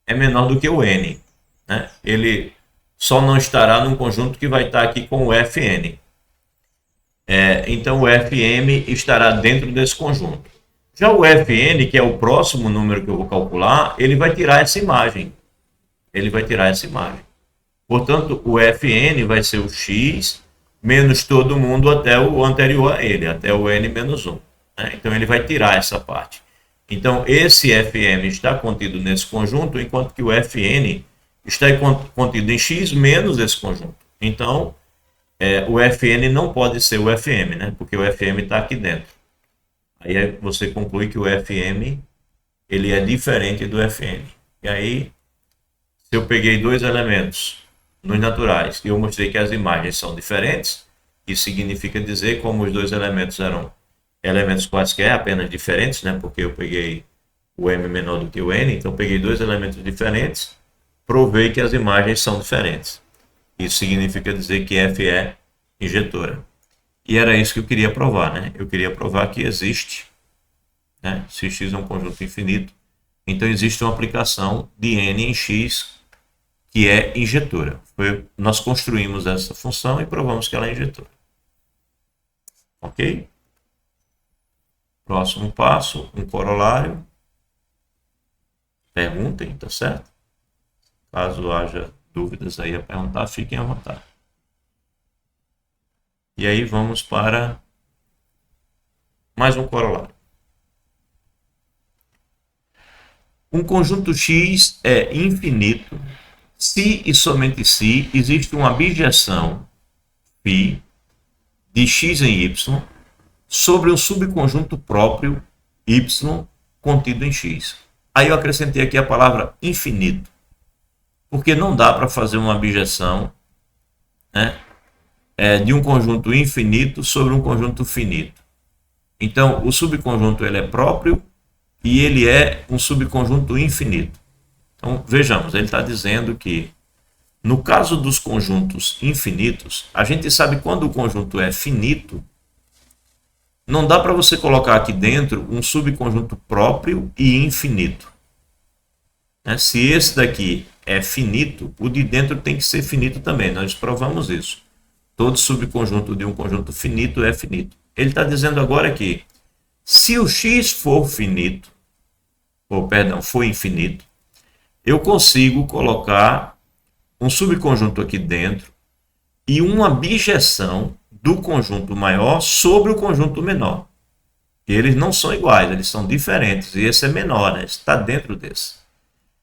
é menor do que o n. Né? Ele só não estará num conjunto que vai estar aqui com o fn. Então o fm estará dentro desse conjunto. Já o fn, que é o próximo número que eu vou calcular, ele vai tirar essa imagem. Portanto, o fn vai ser o x menos todo mundo até o anterior a ele, até o n-1. Né? Então ele vai tirar essa parte. Então esse fm está contido nesse conjunto, enquanto que o fn está contido em x menos esse conjunto. Então, o fn não pode ser o fm, né? Porque o fm está aqui dentro. Aí você conclui que o fm ele é diferente do fn. E aí, se eu peguei dois elementos nos naturais e eu mostrei que as imagens são diferentes, isso significa dizer como os dois elementos eram elementos quaisquer, apenas diferentes, né? Porque eu peguei o m menor do que o n, então peguei dois elementos diferentes, provei que as imagens são diferentes. Isso significa dizer que f é injetora. E era isso que eu queria provar, né? Eu queria provar que existe, né? Se x é um conjunto infinito, então existe uma aplicação de n em x que é injetora. Nós construímos essa função e provamos que ela é injetora. Ok? Próximo passo, um corolário. Perguntem, tá certo? Caso haja dúvidas aí a perguntar, fiquem à vontade. E aí vamos para mais um corolário. Um conjunto X é infinito se e somente se existe uma abjeção φ de x em y sobre um subconjunto próprio y contido em x. Aí eu acrescentei aqui a palavra infinito, porque não dá para fazer uma abjeção, né, de um conjunto infinito sobre um conjunto finito. Então, o subconjunto ele é próprio e ele é um subconjunto infinito. Então, vejamos, ele está dizendo que no caso dos conjuntos infinitos, a gente sabe quando o conjunto é finito, não dá para você colocar aqui dentro um subconjunto próprio e infinito. Se esse daqui é finito, o de dentro tem que ser finito também. Nós provamos isso. Todo subconjunto de um conjunto finito é finito. Ele está dizendo agora que se o x for finito, for infinito, eu consigo colocar um subconjunto aqui dentro e uma bijeção do conjunto maior sobre o conjunto menor. E eles não são iguais, eles são diferentes. E esse é menor, né? Está dentro desse.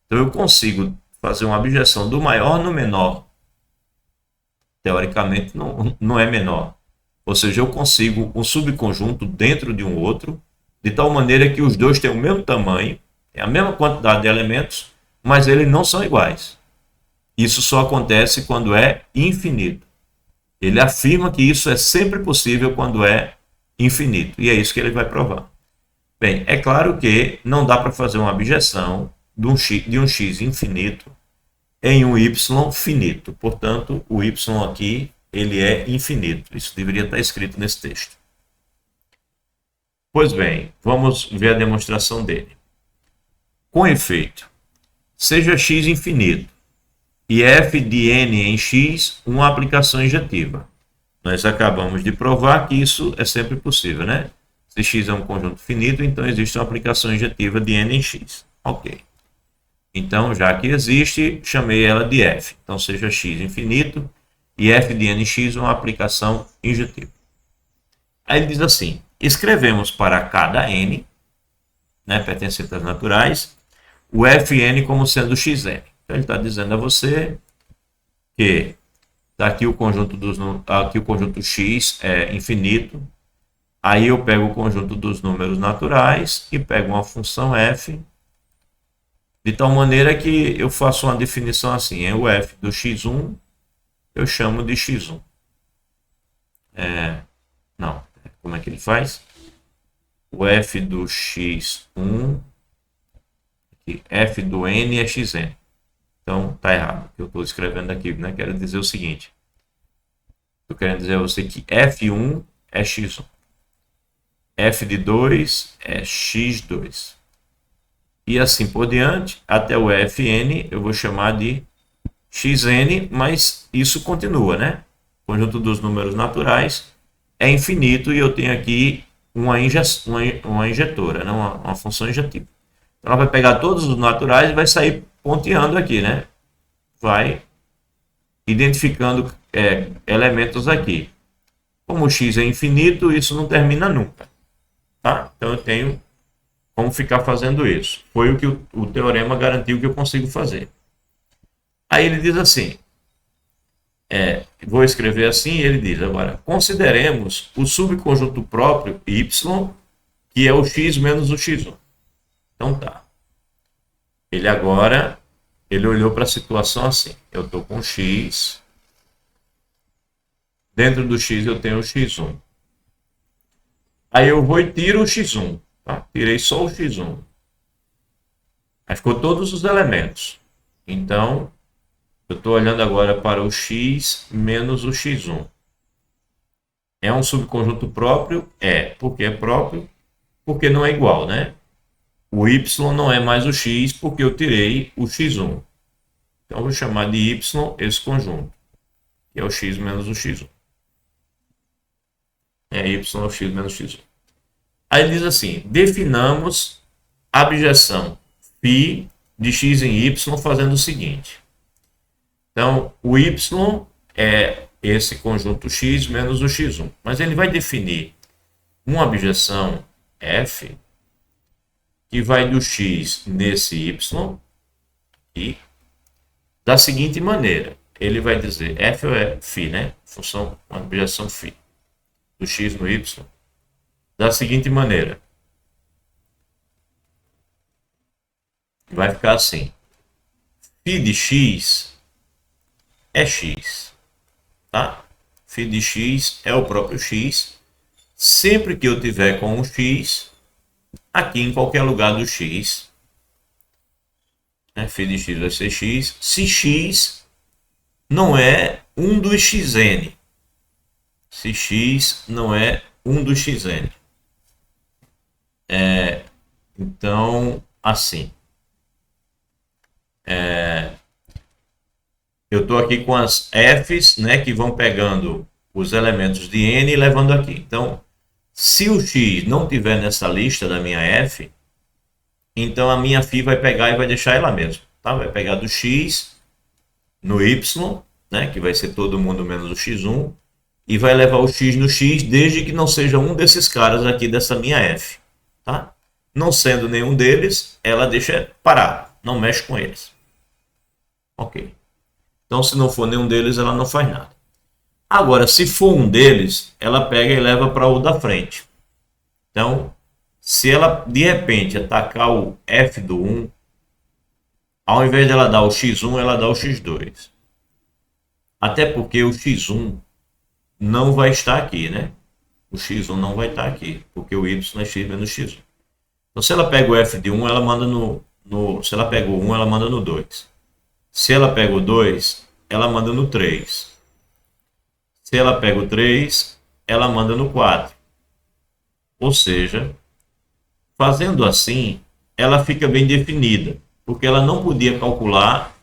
Então eu consigo fazer uma abjeção do maior no menor. Teoricamente não é menor. Ou seja, eu consigo um subconjunto dentro de um outro, de tal maneira que os dois têm o mesmo tamanho, é a mesma quantidade de elementos, mas eles não são iguais. Isso só acontece quando é infinito. Ele afirma que isso é sempre possível quando é infinito. E é isso que ele vai provar. Bem, é claro que não dá para fazer uma abjeção de um x infinito em um y finito. Portanto, o y aqui ele é infinito. Isso deveria estar escrito nesse texto. Pois bem, vamos ver a demonstração dele. Com efeito, seja x infinito e f de n em x uma aplicação injetiva. Nós acabamos de provar que isso é sempre possível, né? Se x é um conjunto finito, então existe uma aplicação injetiva de n em x. Ok. Então, já que existe, chamei ela de f. Então, seja x infinito e f de n em x uma aplicação injetiva. Aí ele diz assim, escrevemos para cada n, né, pertencente às naturais, o fn como sendo xn. Então, ele está dizendo a você que aqui o conjunto x é infinito. Aí eu pego o conjunto dos números naturais e pego uma função f, de tal maneira que eu faço uma definição assim, o f do x1 eu chamo de x1. Não, como é que ele faz? O f do x1, aqui, f do n é xn. Então, tá errado o que eu estou escrevendo aqui, né? Quero dizer o seguinte. Eu quero dizer a você que f1 é x1. F de 2 é x2. E assim por diante, até o fn eu vou chamar de xn, mas isso continua, né? O conjunto dos números naturais é infinito e eu tenho aqui uma injetora, né? uma função injetiva. Então ela vai pegar todos os naturais e vai sair ponteando aqui, né? Vai identificando elementos aqui. Como o x é infinito, isso não termina nunca. Tá? Então eu tenho como ficar fazendo isso. Foi o que o teorema garantiu que eu consigo fazer. Aí ele diz assim, vou escrever assim, ele diz agora, consideremos o subconjunto próprio y, que é o x menos o x1. Então tá. Ele olhou para a situação assim, eu estou com x, dentro do x eu tenho o x1. Aí eu vou e tiro o x1. Tá? Tirei só o x1. Aí ficou todos os elementos. Então, eu estou olhando agora para o x menos o x1. É um subconjunto próprio? Porque é próprio? Porque não é igual, né? O y não é mais o x porque eu tirei o x1. Então, eu vou chamar de y esse conjunto, que é o x menos o x1. Y é o x menos o x1. Aí ele diz assim, definamos a abjeção φ de x em y fazendo o seguinte. Então, o y é esse conjunto x menos o x1. Mas ele vai definir uma abjeção f que vai do x nesse y e da seguinte maneira. Ele vai dizer f é φ, né? Função, uma abjeção φ do x no y da seguinte maneira. Vai ficar assim. Φ de x é x, tá? Φ de x é o próprio x. Sempre que eu tiver com um x, aqui em qualquer lugar do x, né? Φ de x vai ser x. Se x não é um dos xn. Se x não é um dos xn. Então, assim. Eu estou aqui com as f's, né, que vão pegando os elementos de n e levando aqui. Então, se o x não tiver nessa lista da minha f, então a minha φ vai pegar e vai deixar ela mesma. Tá? Vai pegar do x no y, né, que vai ser todo mundo menos o x1, e vai levar o x no x desde que não seja um desses caras aqui dessa minha f. Tá? Não sendo nenhum deles, ela deixa parado, não mexe com eles. Ok. Então, se não for nenhum deles, ela não faz nada. Agora, se for um deles, ela pega e leva para o da frente. Então, se ela, de repente, atacar o f do 1, ao invés de ela dar o x1, ela dá o x2. Até porque o x1 não vai estar aqui, né? O x1 não vai estar aqui, porque o y é x menos x1. Então, se ela pega o f de 1, ela manda se ela pega o 1, ela manda no 2. Se ela pega o 2, ela manda no 3. Se ela pega o 3, ela manda no 4. Ou seja, fazendo assim, ela fica bem definida, porque ela não podia calcular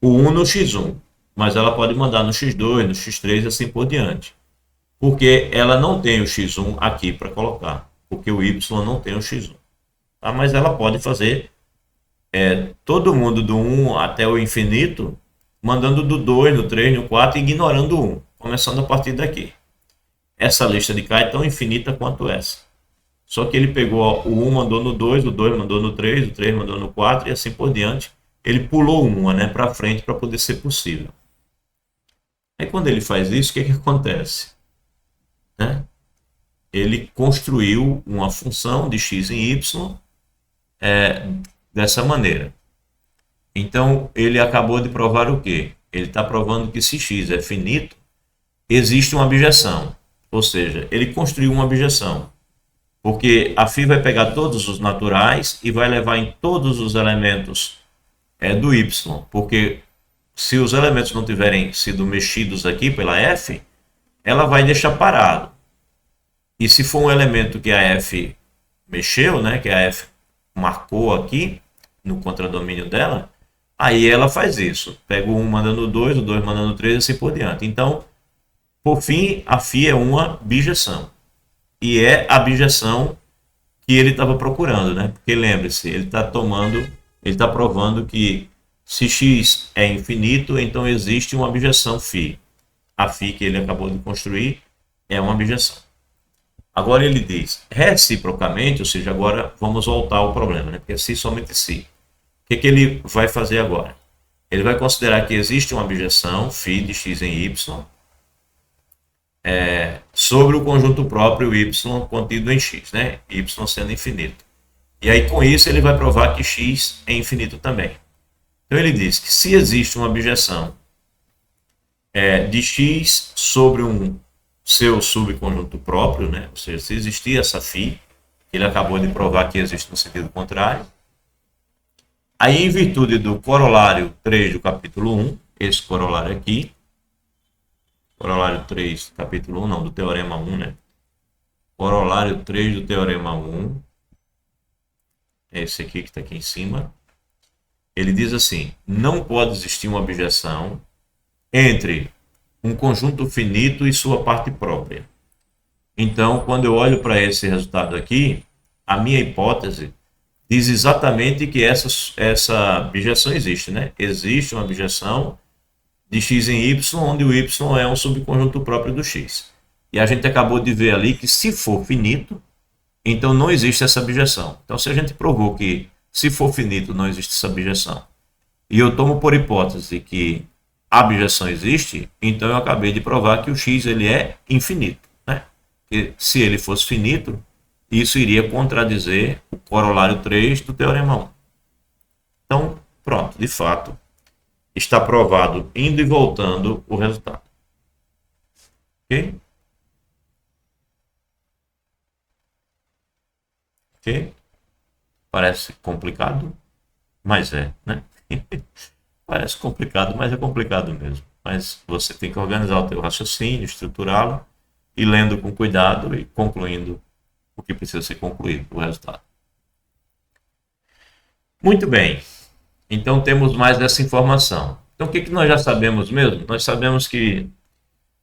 o 1 no x1, mas ela pode mandar no x2, no x3 e assim por diante. Porque ela não tem o x1 aqui para colocar, porque o y não tem o x1. Tá? Mas ela pode fazer todo mundo do 1 até o infinito, mandando do 2, do 3, do 4 e ignorando o 1, começando a partir daqui. Essa lista de cá é tão infinita quanto essa. Só que ele pegou o 1 mandou no 2, o 2 mandou no 3, o 3 mandou no 4 e assim por diante. Ele pulou uma, né, para frente para poder ser possível. Aí quando ele faz isso, o que acontece? Né? Ele construiu uma função de x em y dessa maneira. Então, ele acabou de provar o quê? Ele está provando que se x é finito, existe uma abjeção. Ou seja, ele construiu uma abjeção. Porque a φ vai pegar todos os naturais e vai levar em todos os elementos do y. Porque se os elementos não tiverem sido mexidos aqui pela f, ela vai deixar parado. E se for um elemento que a f mexeu, né, que a f marcou aqui no contradomínio dela, aí ela faz isso. Pega o 1 mandando o 2, o 2 mandando o 3 e assim por diante. Então, por fim, a φ é uma bijeção. E é a bijeção que ele estava procurando, né? Porque lembre-se, ele está provando que se x é infinito, então existe uma abjeção φ. A φ que ele acabou de construir é uma abjeção. Agora ele diz reciprocamente, ou seja, agora vamos voltar ao problema, né? Porque é se somente se. O que ele vai fazer agora? Ele vai considerar que existe uma abjeção φ de x em y sobre o conjunto próprio y contido em x, né? Y sendo infinito. E aí com isso ele vai provar que x é infinito também. Então ele diz que se existe uma abjeção de x sobre um seu subconjunto próprio, né? Ou seja, se existir essa φ, ele acabou de provar que existe no sentido contrário. Aí, em virtude do corolário 3 do capítulo 1, esse corolário aqui, corolário 3 do capítulo 1, não, do teorema 1, né? Corolário 3 do teorema 1, é esse aqui que está aqui em cima. Ele diz assim, não pode existir uma abjeção entre um conjunto finito e sua parte própria. Então, quando eu olho para esse resultado aqui, a minha hipótese diz exatamente que essa objeção existe, né? Existe uma objeção de x em y, onde o y é um subconjunto próprio do x. E a gente acabou de ver ali que se for finito, então não existe essa objeção. Então, se a gente provou que se for finito não existe essa objeção, e eu tomo por hipótese que a objeção existe, então eu acabei de provar que o x ele é infinito, né? Porque se ele fosse finito, isso iria contradizer o corolário 3 do teorema 1. Então, pronto, de fato, está provado indo e voltando o resultado. Ok? Ok? Parece complicado, mas é, né? Parece complicado, mas é complicado mesmo. Mas você tem que organizar o teu raciocínio, estruturá-lo e lendo com cuidado e concluindo o que precisa ser concluído, o resultado. Muito bem. Então temos mais essa informação. Então o que nós já sabemos mesmo? Nós sabemos que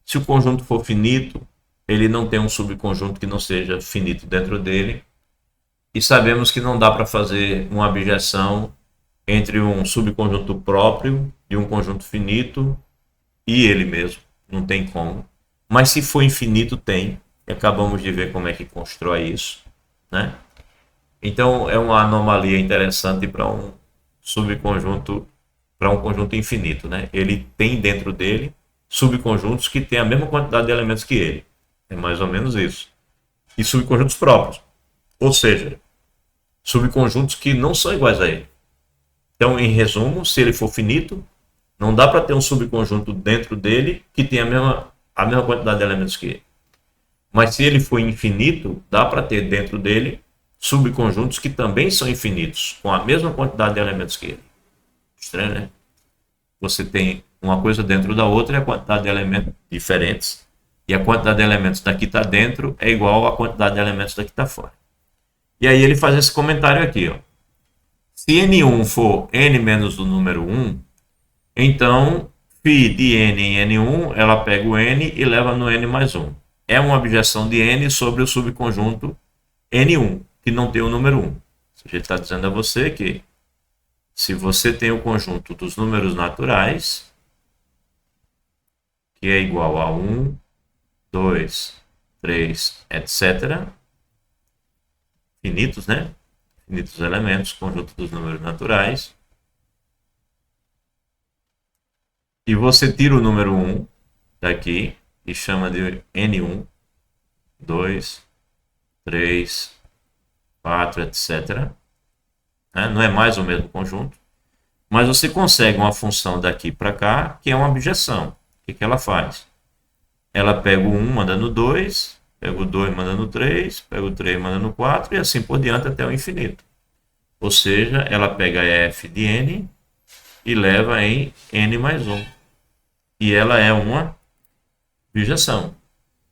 se o conjunto for finito, ele não tem um subconjunto que não seja finito dentro dele. E sabemos que não dá para fazer uma abjeção entre um subconjunto próprio de um conjunto finito e ele mesmo. Não tem como. Mas se for infinito, tem. E acabamos de ver como é que constrói isso, né? Então é uma anomalia interessante para um subconjunto, para um conjunto infinito, né? Ele tem dentro dele subconjuntos que têm a mesma quantidade de elementos que ele. É mais ou menos isso. E subconjuntos próprios. Ou seja, subconjuntos que não são iguais a ele. Então, em resumo, se ele for finito, não dá para ter um subconjunto dentro dele que tenha a mesma quantidade de elementos que ele. Mas se ele for infinito, dá para ter dentro dele subconjuntos que também são infinitos, com a mesma quantidade de elementos que ele. Estranho, né? Você tem uma coisa dentro da outra e a quantidade de elementos diferentes. E a quantidade de elementos daqui está dentro é igual à quantidade de elementos daqui está fora. E aí ele faz esse comentário aqui, ó. Se n1 for n menos o número 1, então φ de n em n1, ela pega o n e leva no n mais 1. É uma objeção de n sobre o subconjunto n1, que não tem o número 1. A gente está dizendo a você que se você tem o conjunto dos números naturais, que é igual a 1, 2, 3, etc., finitos, né? Finitos elementos, conjunto dos números naturais. E você tira o número 1 daqui e chama de N1, 2, 3, 4, etc. Não é mais o mesmo conjunto. Mas você consegue uma função daqui para cá, que é uma objeção. O que ela faz? Ela pega o 1 mandando 2, pega o 2 mandando 3, pega o 3 mandando 4 e assim por diante até o infinito. Ou seja, ela pega f de n e leva em n mais 1. E ela é uma objeção.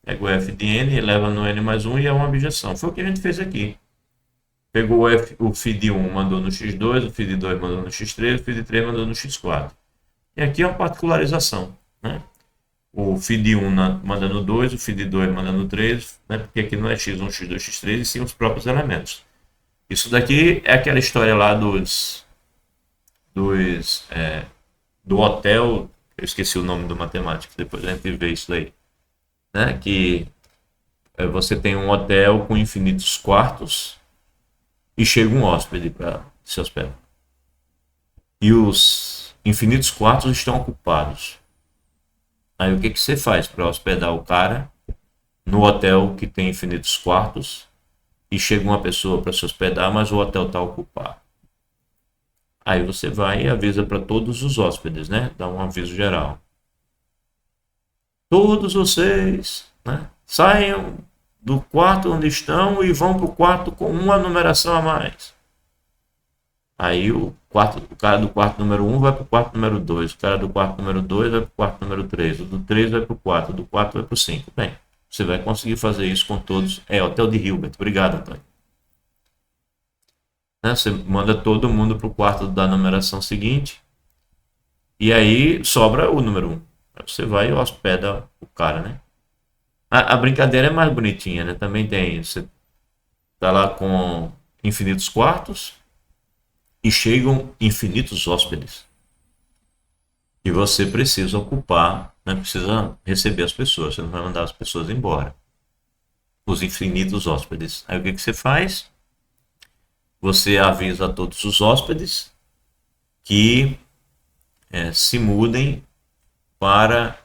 Pega o f de n e leva no n mais 1 e é uma objeção. Foi o que a gente fez aqui. Pegou o φ de 1, mandou no x2, o φ de 2 mandou no x3, o φ de 3 mandou no x4. E aqui é uma particularização, né? O φ de 1 manda no 2, o φ de 2 manda no 3, né? Porque aqui não é x1, x2, x3, e sim os próprios elementos. Isso daqui é aquela história lá do hotel, eu esqueci o nome do matemático, depois a gente vê isso daí, né? Que você tem um hotel com infinitos quartos e chega um hóspede para se hospedar. E os infinitos quartos estão ocupados. Aí o que você faz para hospedar o cara no hotel que tem infinitos quartos e chega uma pessoa para se hospedar, mas o hotel está ocupado? Aí você vai e avisa para todos os hóspedes, né? Dá um aviso geral. Todos vocês, né, saiam do quarto onde estão e vão para o quarto com uma numeração a mais. Aí o cara do quarto número 1 vai para o quarto número 2, o cara do quarto número 2 vai para o quarto número 3, o do 3 vai para o 4, o do 4 vai para o 5. Bem, você vai conseguir fazer isso com todos. É Hotel de Hilbert. Obrigado, Antônio. Você manda todo mundo para o quarto da numeração seguinte e aí sobra o número 1. Aí você vai e hospeda o cara, né? A brincadeira é mais bonitinha, né? Também tem, você tá lá com infinitos quartos e chegam infinitos hóspedes. E você precisa ocupar, né? Precisa receber as pessoas, você não vai mandar as pessoas embora. Os infinitos hóspedes. Aí o que você faz? Você avisa a todos os hóspedes que se mudem para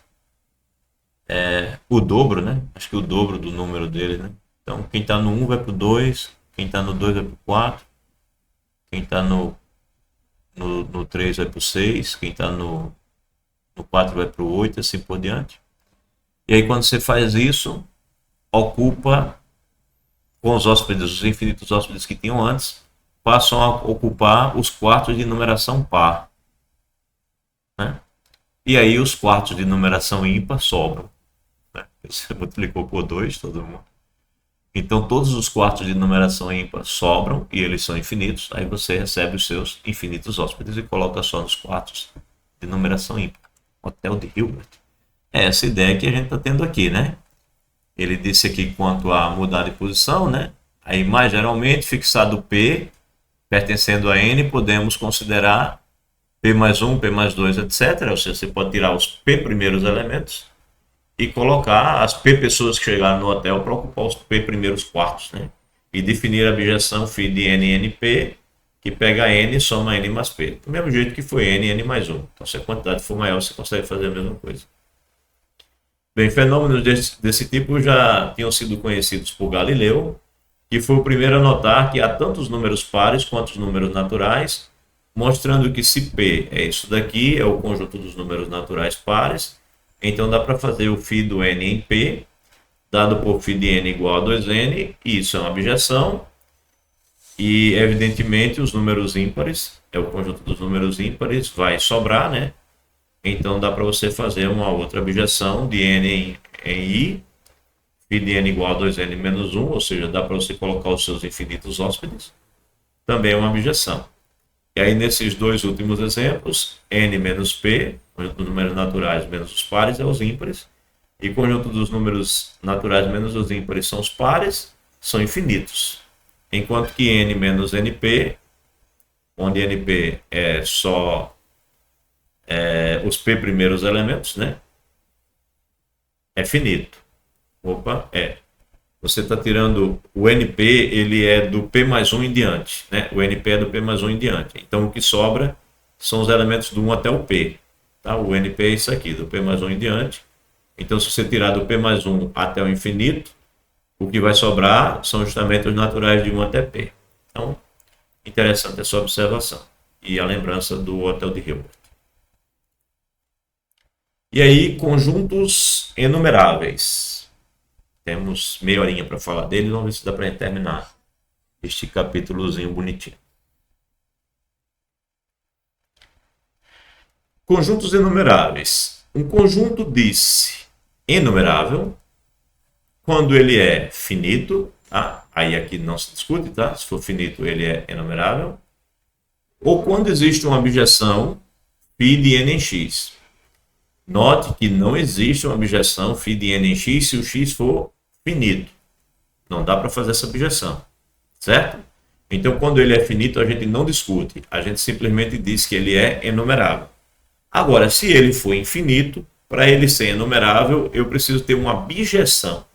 o dobro, né? Acho que o dobro do número dele, né? Então, quem está no 1 vai para o 2, quem está no 2 vai para o 4, quem está no 3 vai para o 6, quem está no 4 vai para o 8, assim por diante. E aí, quando você faz isso, ocupa com os hóspedes, os infinitos hóspedes que tinham antes, passam a ocupar os quartos de numeração par, né? E aí os quartos de numeração ímpar sobram, né? Você multiplicou por 2, todo mundo. Então todos os quartos de numeração ímpar sobram e eles são infinitos. Aí você recebe os seus infinitos hóspedes e coloca só nos quartos de numeração ímpar. Hotel de Hilbert. É essa ideia que a gente está tendo aqui, né? Ele disse aqui quanto a mudar de posição, né? Aí mais geralmente fixado P pertencendo a N, podemos considerar P mais 1, P mais 2, etc. Ou seja, você pode tirar os P primeiros elementos e colocar as P pessoas que chegaram no hotel para ocupar os P primeiros quartos, né? E definir a abjeção φ de N, NP, que pega N e soma N mais P. Do mesmo jeito que foi N, N mais 1. Então, se a quantidade for maior, você consegue fazer a mesma coisa. Bem, fenômenos desse tipo já tinham sido conhecidos por Galileu, que foi o primeiro a notar que há tantos números pares quanto os números naturais, mostrando que se P é isso daqui, é o conjunto dos números naturais pares, então dá para fazer o φ do n em P, dado por φ de n igual a 2n, e isso é uma abjeção, e evidentemente os números ímpares, é o conjunto dos números ímpares, vai sobrar, né? Então dá para você fazer uma outra abjeção de n em i, φ de n igual a 2n menos 1, ou seja, dá para você colocar os seus infinitos hóspedes, também é uma abjeção. E aí, nesses dois últimos exemplos, n menos p, conjunto dos números naturais menos os pares, é os ímpares, e conjunto dos números naturais menos os ímpares são os pares, são infinitos. Enquanto que n menos np, onde np é só os p primeiros elementos, né? É finito. Opa, Você está tirando o NP, ele é do P mais 1 em diante, né? O NP é do P mais 1 em diante. Então, o que sobra são os elementos do 1 até o P. Tá? O NP é isso aqui, do P mais 1 em diante. Então, se você tirar do P mais 1 até o infinito, o que vai sobrar são justamente os naturais de 1 até P. Então, interessante essa observação. E a lembrança do Hotel de Hilbert. E aí, conjuntos enumeráveis. Temos meia horinha para falar dele, vamos ver se dá para terminar este capítulozinho bonitinho. Conjuntos enumeráveis. Um conjunto diz enumerável quando ele é finito, tá? Aí aqui não se discute, tá? Se for finito, ele é enumerável. Ou quando existe uma abjeção φ de n em x. Note que não existe uma abjeção φ de n em x se o x for finito. Não dá para fazer essa abjeção, certo? Então, quando ele é finito, a gente não discute. A gente simplesmente diz que ele é enumerável. Agora, se ele for infinito, para ele ser enumerável, eu preciso ter uma abjeção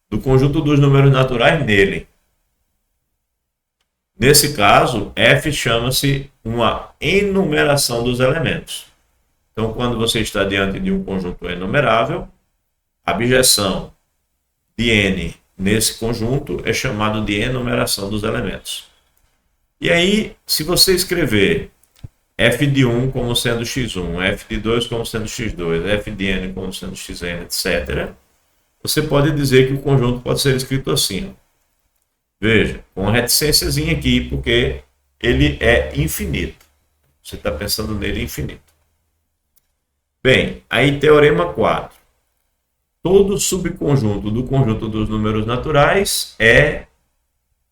do conjunto dos números naturais nele. Nesse caso, f chama-se uma enumeração dos elementos. Então, quando você está diante de um conjunto enumerável, a abjeção de n nesse conjunto é chamado de enumeração dos elementos. E aí, se você escrever f de 1 como sendo x1, f de 2 como sendo x2, f de n como sendo xn, etc., você pode dizer que o conjunto pode ser escrito assim. Veja, com uma reticênciazinha aqui, porque ele é infinito. Você está pensando nele infinito. Bem, aí teorema 4. Todo subconjunto do conjunto dos números naturais é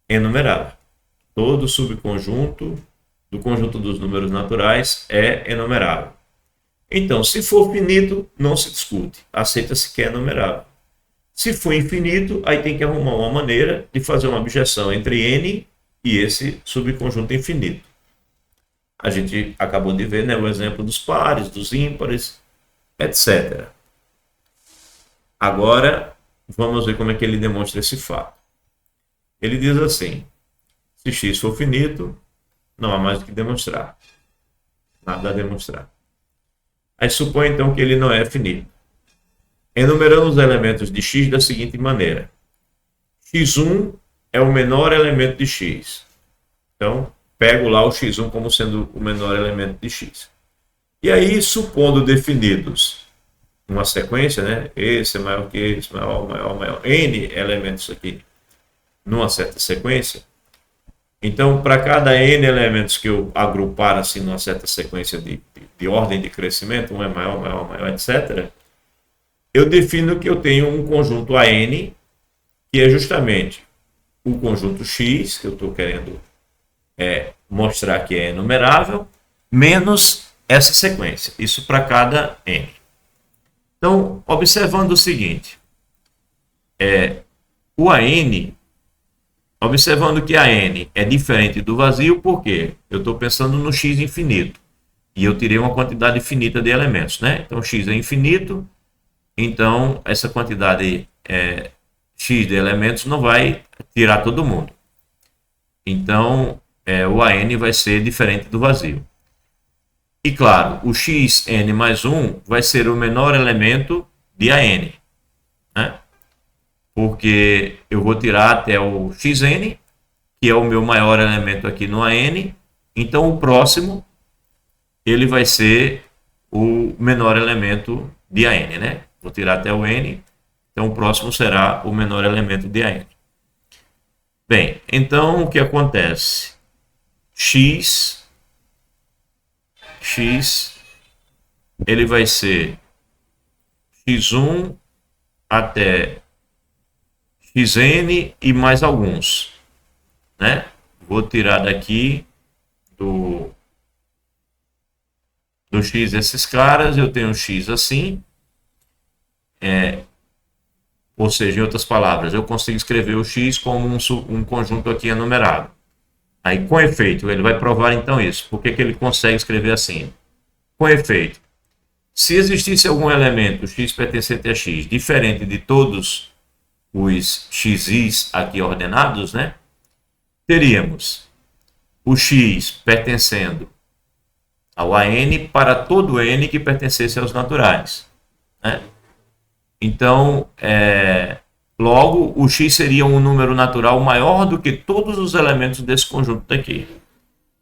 enumerável. Todo subconjunto do conjunto dos números naturais é enumerável. Então, se for finito, não se discute. Aceita-se que é enumerável. Se for infinito, aí tem que arrumar uma maneira de fazer uma objeção entre n e esse subconjunto infinito. A gente acabou de ver, né, o exemplo dos pares, dos ímpares, etc. Agora, vamos ver como é que ele demonstra esse fato. Ele diz assim: se x for finito, não há mais o que demonstrar. Nada a demonstrar. Aí supõe então que ele não é finito. Enumerando os elementos de x da seguinte maneira: x1 é o menor elemento de x. Então, pego lá o x1 como sendo o menor elemento de x. E aí, supondo definidos uma sequência, né? Esse é maior que esse, maior, maior, maior, n elementos aqui, numa certa sequência. Então, para cada n elementos que eu agrupar assim numa certa sequência de ordem de crescimento, um é maior, maior, maior, etc., eu defino que eu tenho um conjunto AN, que é justamente o conjunto X, que eu estou querendo mostrar que é enumerável, menos essa sequência. Isso para cada n. Então, observando o seguinte, o AN, observando que a n é diferente do vazio, porque eu estou pensando no x infinito, e eu tirei uma quantidade infinita de elementos, né? Então, x é infinito, então essa quantidade x de elementos não vai tirar todo mundo. Então, o AN vai ser diferente do vazio. E claro, o xn mais 1 vai ser o menor elemento de AN, né? Porque eu vou tirar até o xn, que é o meu maior elemento aqui no AN, então o próximo ele vai ser o menor elemento de AN, né? Vou tirar até o n, então o próximo será o menor elemento de AN. Bem, então o que acontece? X ele vai ser x1 até xn e mais alguns, né? Vou tirar daqui do x esses caras, eu tenho x assim, ou seja, em outras palavras, eu consigo escrever o x como um conjunto aqui enumerável. Aí, com efeito, ele vai provar então isso. Por que ele consegue escrever assim? Com efeito, se existisse algum elemento x pertencente a x diferente de todos os xis aqui ordenados, né? Teríamos o x pertencendo ao AN para todo n que pertencesse aos naturais, né? Então, logo, o x seria um número natural maior do que todos os elementos desse conjunto daqui,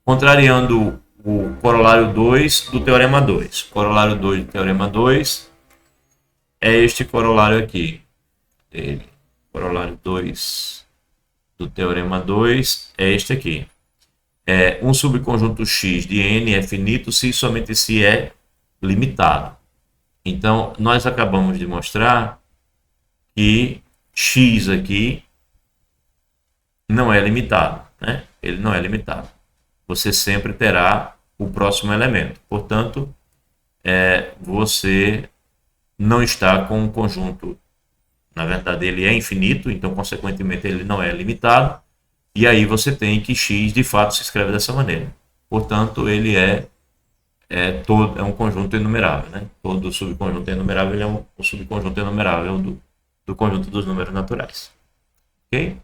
contrariando o corolário 2 do Teorema 2. O corolário 2 do Teorema 2 é este corolário aqui. Corolário 2 do Teorema 2 é este aqui. Um subconjunto x de n é finito se somente se é limitado. Então, nós acabamos de mostrar que x aqui não é limitado, né? Ele não é limitado. Você sempre terá o próximo elemento. Portanto, você não está com um conjunto, na verdade ele é infinito, então consequentemente ele não é limitado, e aí você tem que x de fato se escreve dessa maneira. Portanto, ele é um conjunto enumerável, né? Todo subconjunto enumerável ele é um subconjunto enumerável do conjunto dos números naturais. Ok?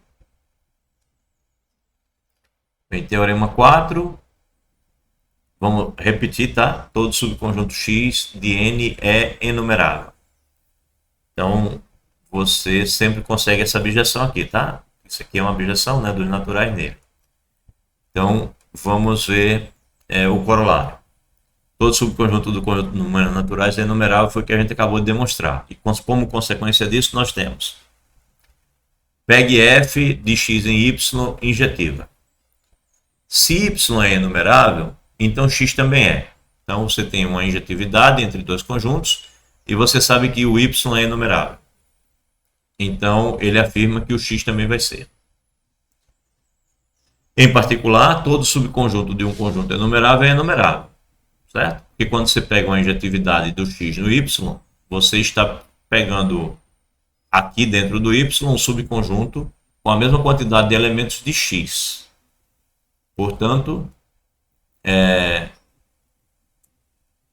Bem, teorema 4. Vamos repetir, tá? Todo subconjunto x de n é enumerável. Então, você sempre consegue essa objeção aqui, tá? Isso aqui é uma objeção, né, dos naturais nele. Então, vamos ver o corolário. Todo subconjunto do conjunto de números naturais é enumerável, foi o que a gente acabou de demonstrar. E como consequência disso, nós temos pegue f de x em y injetiva. Se y é enumerável, então x também é. Então você tem uma injetividade entre dois conjuntos e você sabe que o y é enumerável. Então ele afirma que o x também vai ser. Em particular, todo subconjunto de um conjunto enumerável é enumerável, certo? Porque quando você pega uma injetividade do x no y, você está pegando aqui dentro do y um subconjunto com a mesma quantidade de elementos de x. Portanto,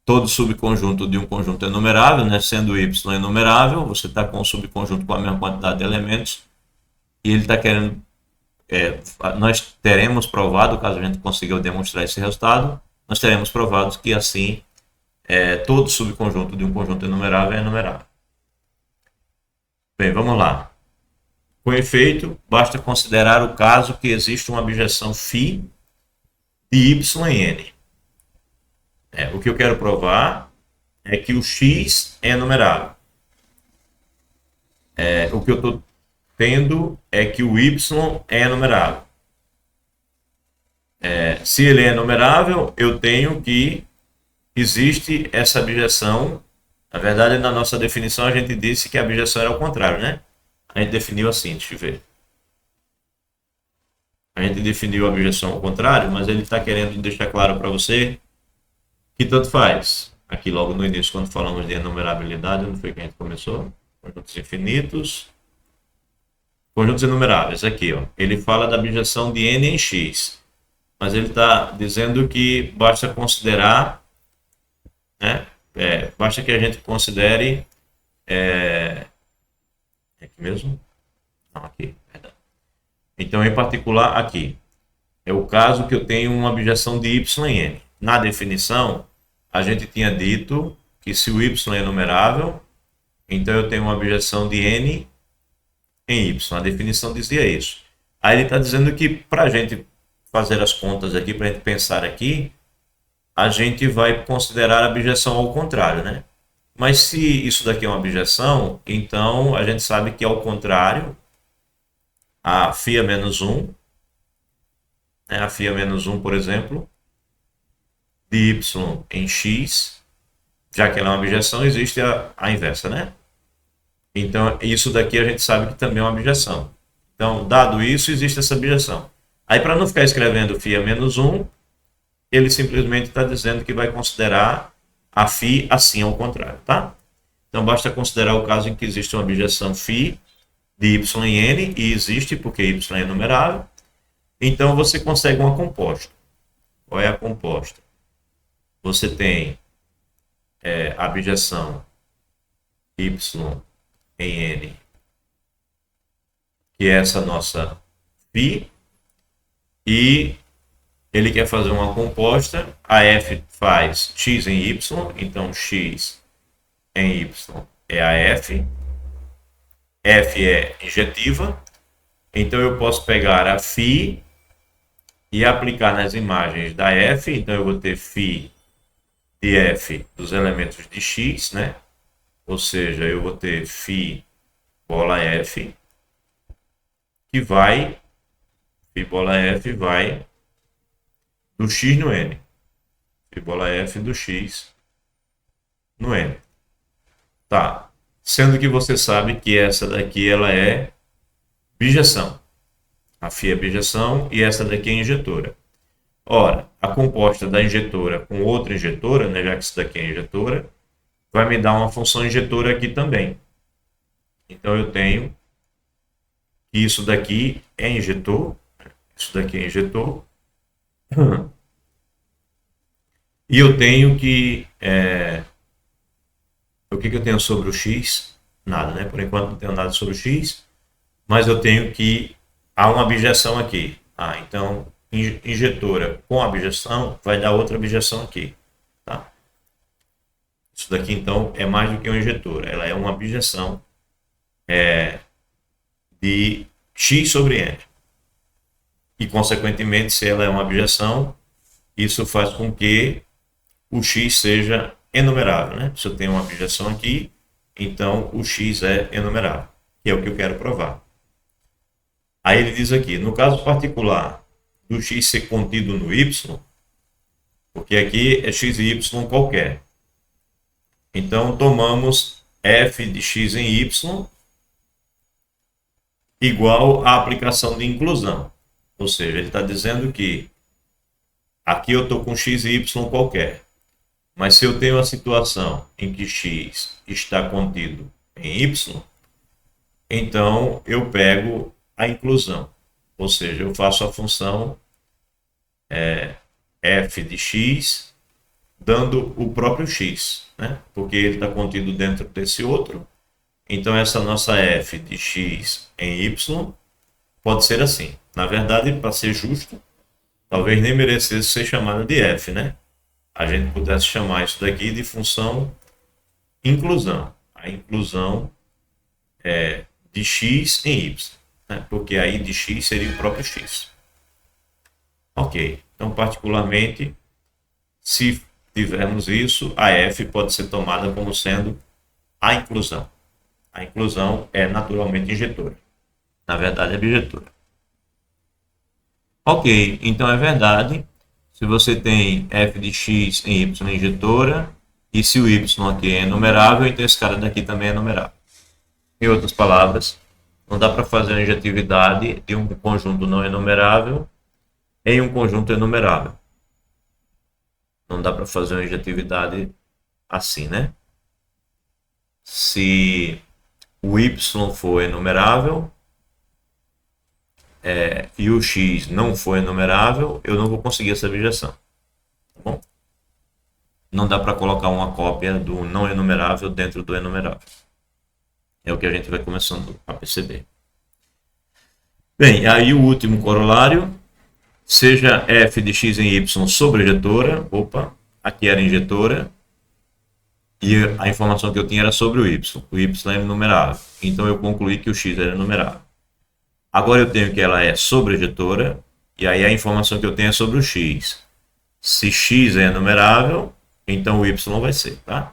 todo subconjunto de um conjunto enumerável, né, sendo y enumerável, você está com um subconjunto com a mesma quantidade de elementos, e ele está querendo, nós teremos provado, caso a gente consiga demonstrar esse resultado, nós teremos provado que assim, todo subconjunto de um conjunto enumerável é enumerável. Bem, vamos lá. Com efeito, basta considerar o caso que existe uma abjeção φ de y em n. O que eu quero provar é que o x é enumerável. O que eu estou tendo é que o y é enumerável. Se ele é enumerável, eu tenho que existe essa abjeção. Na verdade, na nossa definição, a gente disse que a abjeção era ao contrário, né? A gente definiu assim, deixa eu ver. A gente definiu a abjeção ao contrário, mas ele está querendo deixar claro para você que tanto faz. Aqui logo no início, quando falamos de enumerabilidade, onde foi que a gente começou? Conjuntos infinitos. Conjuntos enumeráveis, aqui, ó. Ele fala da abjeção de n em x. Mas ele está dizendo que basta considerar, né? Basta que a gente considere. Aqui mesmo? Não, aqui. Perdão. Então, em particular, aqui. É o caso que eu tenho uma abjeção de y em n. Na definição, a gente tinha dito que se o y é enumerável, então eu tenho uma abjeção de n em y. A definição dizia isso. Aí ele está dizendo que para a gente fazer as contas aqui, para a gente pensar aqui, a gente vai considerar a abjeção ao contrário, né? Mas se isso daqui é uma abjeção, então a gente sabe que ao contrário, a φ a menos 1, né? A φ a menos 1, por exemplo, de y em x, já que ela é uma abjeção, existe a inversa, né? Então, isso daqui a gente sabe que também é uma abjeção. Então, dado isso, existe essa abjeção. Aí, para não ficar escrevendo φ a menos 1, ele simplesmente está dizendo que vai considerar a φ assim ao contrário, tá? Então, basta considerar o caso em que existe uma abjeção φ de y em n, e existe porque y é enumerável. Então, você consegue uma composta. Qual é a composta? Você tem a abjeção y em n, que é essa nossa φ, e ele quer fazer uma composta, a f faz x em y, então x em y é a f é injetiva, então eu posso pegar a φ e aplicar nas imagens da f, então eu vou ter φ de f dos elementos de x, né? Ou seja, eu vou ter φ bola f, que vai, φ bola f vai do x no n. Φ bola f do x no n. Tá. Sendo que você sabe que essa daqui ela é bijeção. A φ é bijeção e essa daqui é injetora. Ora, a composta da injetora com outra injetora, né, já que isso daqui é injetora, vai me dar uma função injetora aqui também. Então eu tenho que isso daqui é injetor, isso daqui é injetor, e eu tenho que... o que eu tenho sobre o x? Nada, né? Por enquanto não tenho nada sobre o x, mas eu tenho que... há uma abjeção aqui. Então, injetora com abjeção vai dar outra abjeção aqui. Tá? Isso daqui, então, é mais do que uma injetora. Ela é uma abjeção de x sobre n. E, consequentemente, se ela é uma abjeção, isso faz com que o x seja enumerável, né? Se eu tenho uma abjeção aqui, então o x é enumerável, que é o que eu quero provar. Aí ele diz aqui, no caso particular do x ser contido no y, porque aqui é x e y qualquer. Então, tomamos f de x em y igual à aplicação de inclusão. Ou seja, ele está dizendo que aqui eu estou com x e y qualquer. Mas se eu tenho a situação em que x está contido em y, então eu pego a inclusão. Ou seja, eu faço a função f de x dando o próprio x, né? Porque ele está contido dentro desse outro. Então essa nossa f de x em y pode ser assim. Na verdade, para ser justo, talvez nem merecesse ser chamada de f, né? A gente pudesse chamar isso daqui de função inclusão. A inclusão de x em y, né? Porque aí de x seria o próprio x. Ok, então particularmente, se tivermos isso, a f pode ser tomada como sendo a inclusão. A inclusão é naturalmente injetora. Na verdade, é bijetora. Ok, então é verdade. Se você tem f de x em y injetora, e se o y aqui é numerável, então esse cara daqui também é numerável. Em outras palavras, não dá para fazer a injetividade de um conjunto não enumerável em um conjunto enumerável. Não dá para fazer uma injetividade assim, né? Se o y for enumerável e o x não for enumerável, eu não vou conseguir essa objeção. Tá bom? Não dá para colocar uma cópia do não enumerável dentro do enumerável. É o que a gente vai começando a perceber. Bem, aí o último corolário, seja f de x em y sobre injetora, opa, aqui era injetora, e a informação que eu tinha era sobre o y é enumerável, então eu concluí que o x era enumerável. Agora eu tenho que ela é sobre injetora, e aí a informação que eu tenho é sobre o x. Se x é enumerável, então o y vai ser, tá?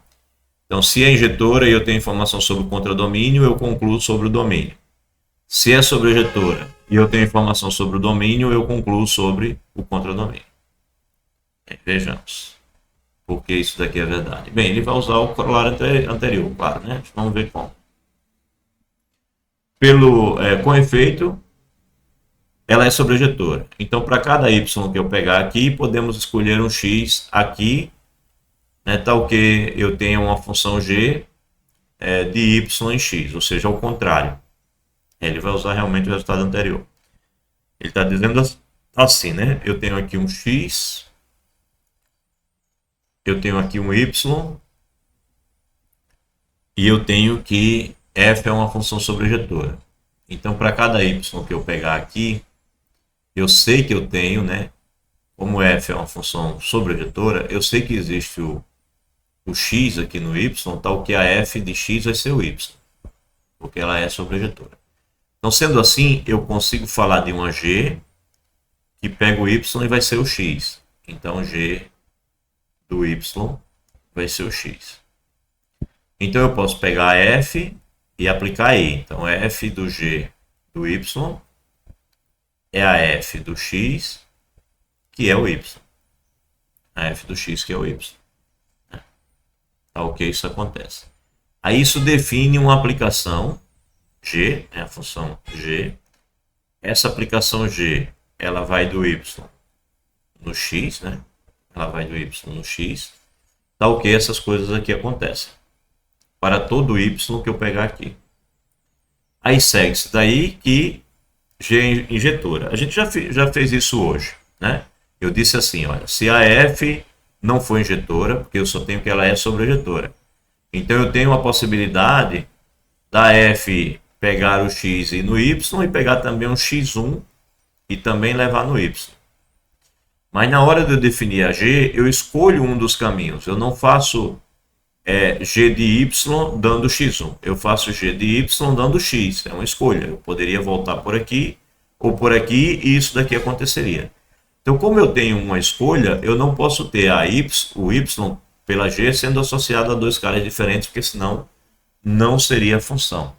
Então, se é injetora e eu tenho informação sobre o contradomínio, eu concluo sobre o domínio. Se é sobre injetora e eu tenho informação sobre o domínio, eu concluo sobre o contradomínio. Vejamos. Porque isso daqui é verdade. Bem, ele vai usar o corolário anterior, claro, né? Vamos ver como. Com efeito, ela é sobrejetora. Então, para cada y que eu pegar aqui, podemos escolher um x aqui, né, tal que eu tenha uma função g de y em x, ou seja, ao contrário. Ele vai usar realmente o resultado anterior. Ele está dizendo assim, né? Eu tenho aqui um x, eu tenho aqui um y, e eu tenho que f é uma função sobrejetora. Então, para cada y que eu pegar aqui, eu sei que eu tenho, né? Como f é uma função sobrejetora, eu sei que existe o x aqui no y, tal que a f de x vai ser o y, porque ela é sobrejetora. Então, sendo assim, eu consigo falar de uma g que pega o y e vai ser o x. Então, g do y vai ser o x. Então, eu posso pegar f e aplicar e. Então, f do g do y é a f do x, que é o y. A f do x, que é o y. Tá ok? Isso acontece. Aí, isso define uma aplicação g, a função g. Essa aplicação g, ela vai do y no x, né? Ela vai do y no x. Tá ok? Essas coisas aqui acontecem. Para todo y que eu pegar aqui. Aí segue-se daí que g é injetora. A gente já fez isso hoje, né? Eu disse assim, olha, se a f não for injetora, porque eu só tenho que ela é sobreinjetora. Então eu tenho a possibilidade da f pegar o x e ir no y e pegar também um x1 e também levar no y. Mas na hora de eu definir a g, eu escolho um dos caminhos. Eu não faço g de y dando x1. Eu faço g de y dando x. É uma escolha. Eu poderia voltar por aqui ou por aqui e isso daqui aconteceria. Então, como eu tenho uma escolha, eu não posso ter o y pela g sendo associado a dois caras diferentes, porque senão não seria a função.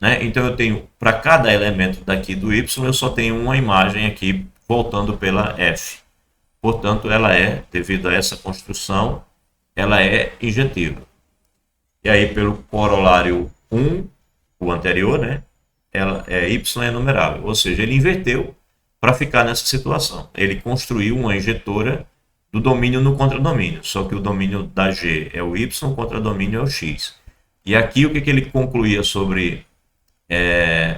Né? Então, eu tenho, para cada elemento daqui do y, eu só tenho uma imagem aqui voltando pela f. Portanto, ela é, devido a essa construção, ela é injetiva. E aí, pelo corolário 1, o anterior, né? Y é numerável. Ou seja, ele inverteu para ficar nessa situação. Ele construiu uma injetora do domínio no contradomínio. Só que o domínio da G é o Y, o contradomínio é o X. E aqui o que ele concluía sobre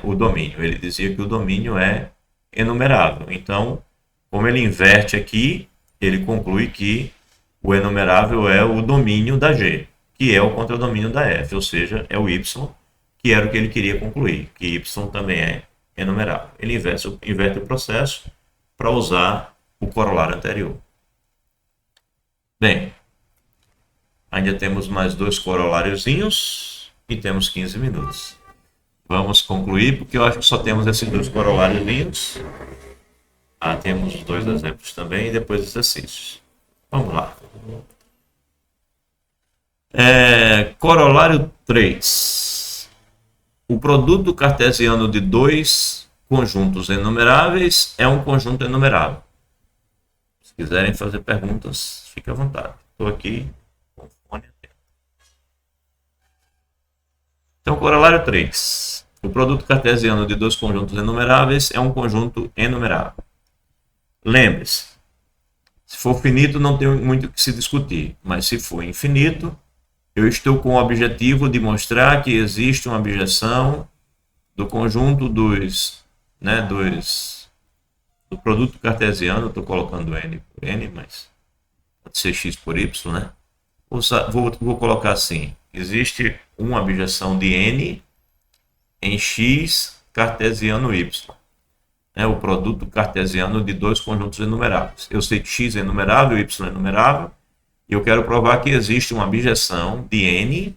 o domínio. Ele dizia que o domínio é enumerável. Então, como ele inverte aqui, ele conclui que o enumerável é o domínio da G, que é o contradomínio da F, ou seja, é o Y, que era o que ele queria concluir, que Y também é enumerável. Ele inverte o processo para usar o corolário anterior. Bem, ainda temos mais 2 coroláriozinhos e temos 15 minutos. Vamos concluir, porque eu acho que só temos esses 2 coroláriozinhos. Temos 2 exemplos também e depois exercícios. Vamos lá. Corolário 3. O produto cartesiano de 2 conjuntos enumeráveis é um conjunto enumerável. Se quiserem fazer perguntas, fique à vontade. Estou aqui com o fone atento. Então, corolário 3. O produto cartesiano de 2 conjuntos enumeráveis é um conjunto enumerável. Lembre-se, se for finito não tem muito o que se discutir, mas se for infinito, eu estou com o objetivo de mostrar que existe uma abjeção do conjunto do produto cartesiano. Estou colocando n por n, mas pode ser x por y, né? Vou colocar assim: existe uma abjeção de n em x cartesiano y. O produto cartesiano de 2 conjuntos enumeráveis. Eu sei que x é enumerável, y é enumerável, e eu quero provar que existe uma abjeção de n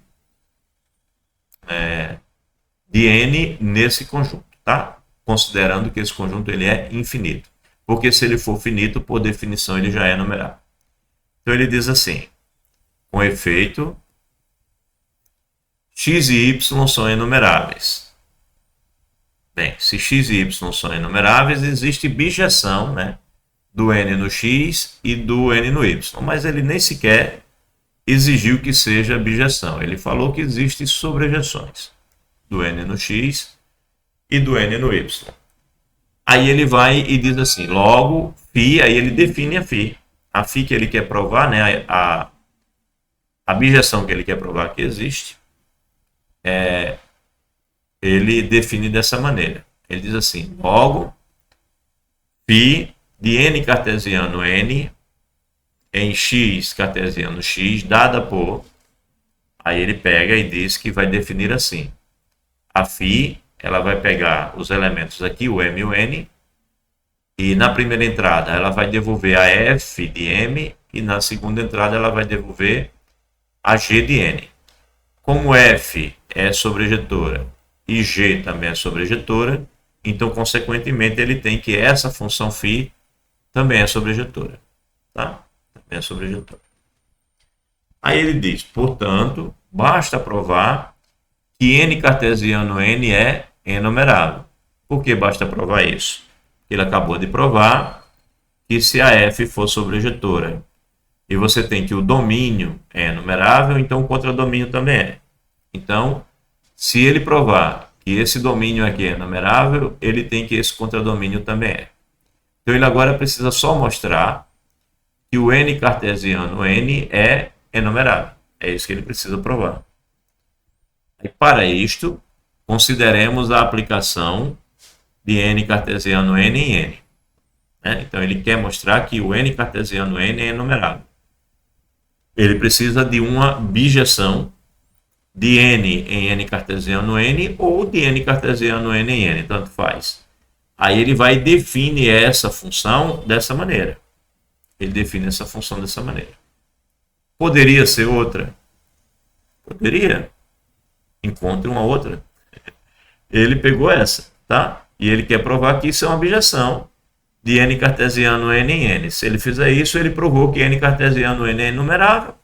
nesse conjunto, tá? Considerando que esse conjunto ele é infinito. Porque se ele for finito, por definição, ele já é enumerável. Então ele diz assim: com efeito, x e y são enumeráveis. Bem, se x e y são enumeráveis, existe bijeção, né, do n no x e do n no y. Mas ele nem sequer exigiu que seja bijeção. Ele falou que existem sobrejeções do n no x e do n no y. Aí ele vai e diz assim: logo, φ, aí ele define a φ. A φ que ele quer provar, né, a bijeção que ele quer provar que existe, ele define dessa maneira. Ele diz assim: logo, φ de n cartesiano n em x cartesiano x, dada por... Aí ele pega e diz que vai definir assim: a φ, ela vai pegar os elementos aqui, o m e o n, e na primeira entrada ela vai devolver a f de m, e na segunda entrada ela vai devolver a g de n. Como f é sobrejetora e g também é sobrejetora, então, consequentemente, ele tem que essa função φ também é sobrejetora. Tá? Também é sobrejetora. Aí ele diz: portanto, basta provar que n cartesiano n é enumerável. Por que basta provar isso? Ele acabou de provar que se a f for sobrejetora e você tem que o domínio é enumerável, então o contradomínio também é. Então, se ele provar que esse domínio aqui é enumerável, ele tem que esse contradomínio também é. Então, ele agora precisa só mostrar que o n cartesiano n é enumerável. É isso que ele precisa provar. E para isto, consideremos a aplicação de n cartesiano n em n. Então, ele quer mostrar que o n cartesiano n é enumerável. Ele precisa de uma bijeção de n em n cartesiano n ou de n cartesiano n em n, tanto faz. Aí ele vai definir essa função dessa maneira. Ele define essa função dessa maneira. Poderia ser outra? Poderia. Encontre uma outra. Ele pegou essa, tá? E ele quer provar que isso é uma bijeção de n cartesiano n em n. Se ele fizer isso, ele provou que n cartesiano n é enumerável.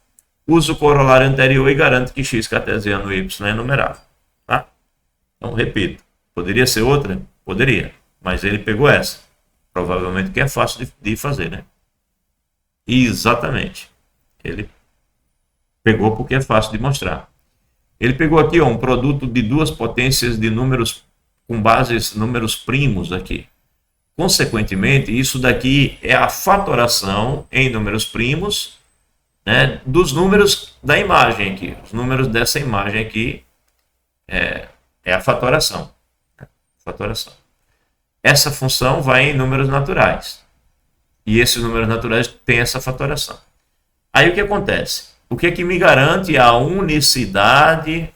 Usa o corolário anterior e garante que x cartesiano y é enumerável. Tá? Então, repito. Poderia ser outra? Poderia. Mas ele pegou essa. Provavelmente que é fácil de fazer, né? Exatamente. Ele pegou porque é fácil de mostrar. Ele pegou aqui um produto de 2 potências de números com bases números primos aqui. Consequentemente, isso daqui é a fatoração em números primos, né, dos números da imagem aqui. Os números dessa imagem aqui é a fatoração. fatoração. Essa função vai em números naturais. E esses números naturais têm essa fatoração. Aí o que acontece? O que é que me garante a unicidade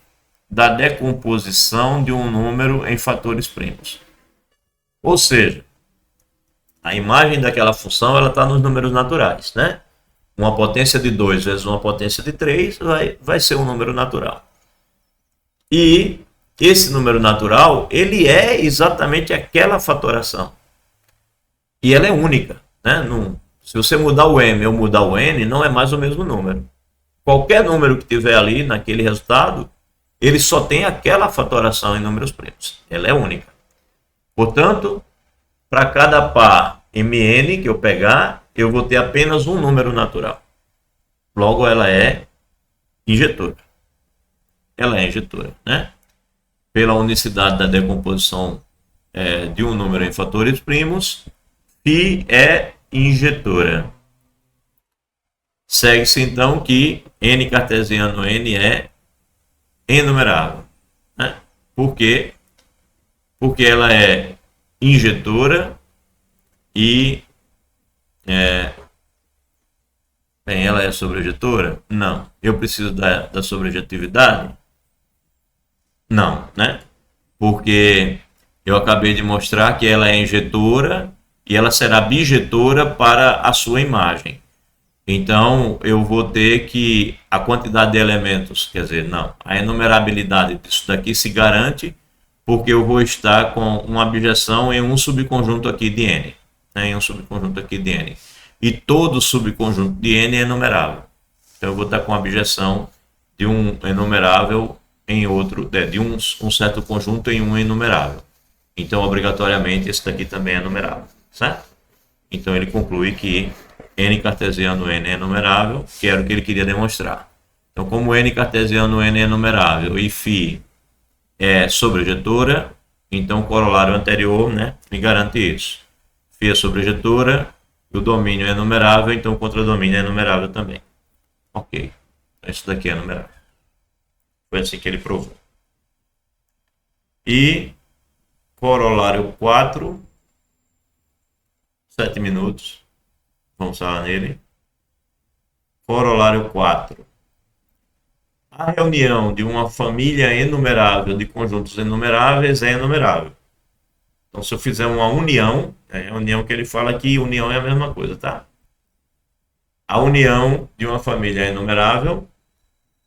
da decomposição de um número em fatores primos? Ou seja, a imagem daquela função está nos números naturais, né? Uma potência de 2 vezes uma potência de 3 vai ser um número natural. E esse número natural, ele é exatamente aquela fatoração. E ela é única, né? Se você mudar o m ou mudar o n, não é mais o mesmo número. Qualquer número que tiver ali naquele resultado, ele só tem aquela fatoração em números primos. Ela é única. Portanto, para cada par mn que eu pegar, eu vou ter apenas um número natural. Logo, ela é injetora. Ela é injetora, né? Pela unicidade da decomposição de um número em fatores primos, φ é injetora. Segue-se então que n cartesiano n é enumerável, né? Por quê? Porque ela é injetora e ela é sobrejetora? Não. Eu preciso da sobrejetividade? Não, né? Porque eu acabei de mostrar que ela é injetora e ela será bijetora para a sua imagem. Então, eu vou ter que a quantidade de elementos, quer dizer, não, a enumerabilidade disso daqui se garante porque eu vou estar com uma abjeção em um subconjunto aqui de n, né, em um subconjunto aqui de n. E todo subconjunto de n é enumerável. Então, eu vou estar com a abjeção de um enumerável em outro, de um certo conjunto em um enumerável. Então, obrigatoriamente, esse daqui também é enumerável, certo? Então, ele conclui que n cartesiano n é enumerável, que era o que ele queria demonstrar. Então, como n cartesiano n é enumerável e φ é sobrejetora, então o corolário anterior, né, me garante isso. Φ é sobrejetora e o domínio é enumerável, então o contradomínio é enumerável também. Ok, isso daqui é enumerável. Foi assim que ele provou. E corolário 4, 7 minutos. Vamos falar nele. Corolário 4. A reunião de uma família enumerável de conjuntos enumeráveis é enumerável. Então, se eu fizer uma união, a união que ele fala aqui, união é a mesma coisa, tá? A união de uma família enumerável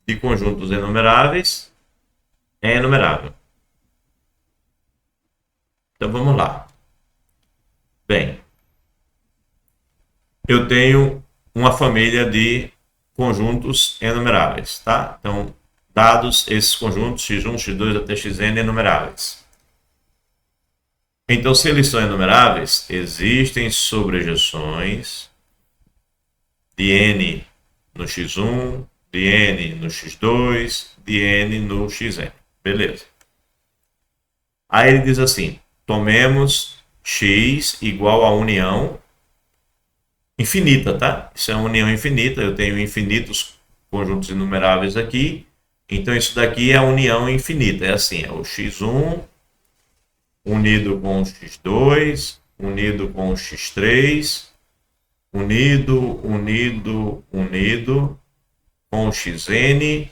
de conjuntos enumeráveis é enumerável. Então, vamos lá. Bem, eu tenho uma família de conjuntos enumeráveis, tá? Então, dados esses conjuntos x1, x2 até xn enumeráveis. Então, se eles são enumeráveis, existem sobrejeções de n no x1, de n no x2, de n no xn. Beleza. Aí ele diz assim, tomemos x igual a união infinita, tá? Isso é uma união infinita, eu tenho infinitos conjuntos inumeráveis aqui, então isso daqui é a união infinita, é assim, é o x1 unido com o x2, unido com o x3, unido com o xn,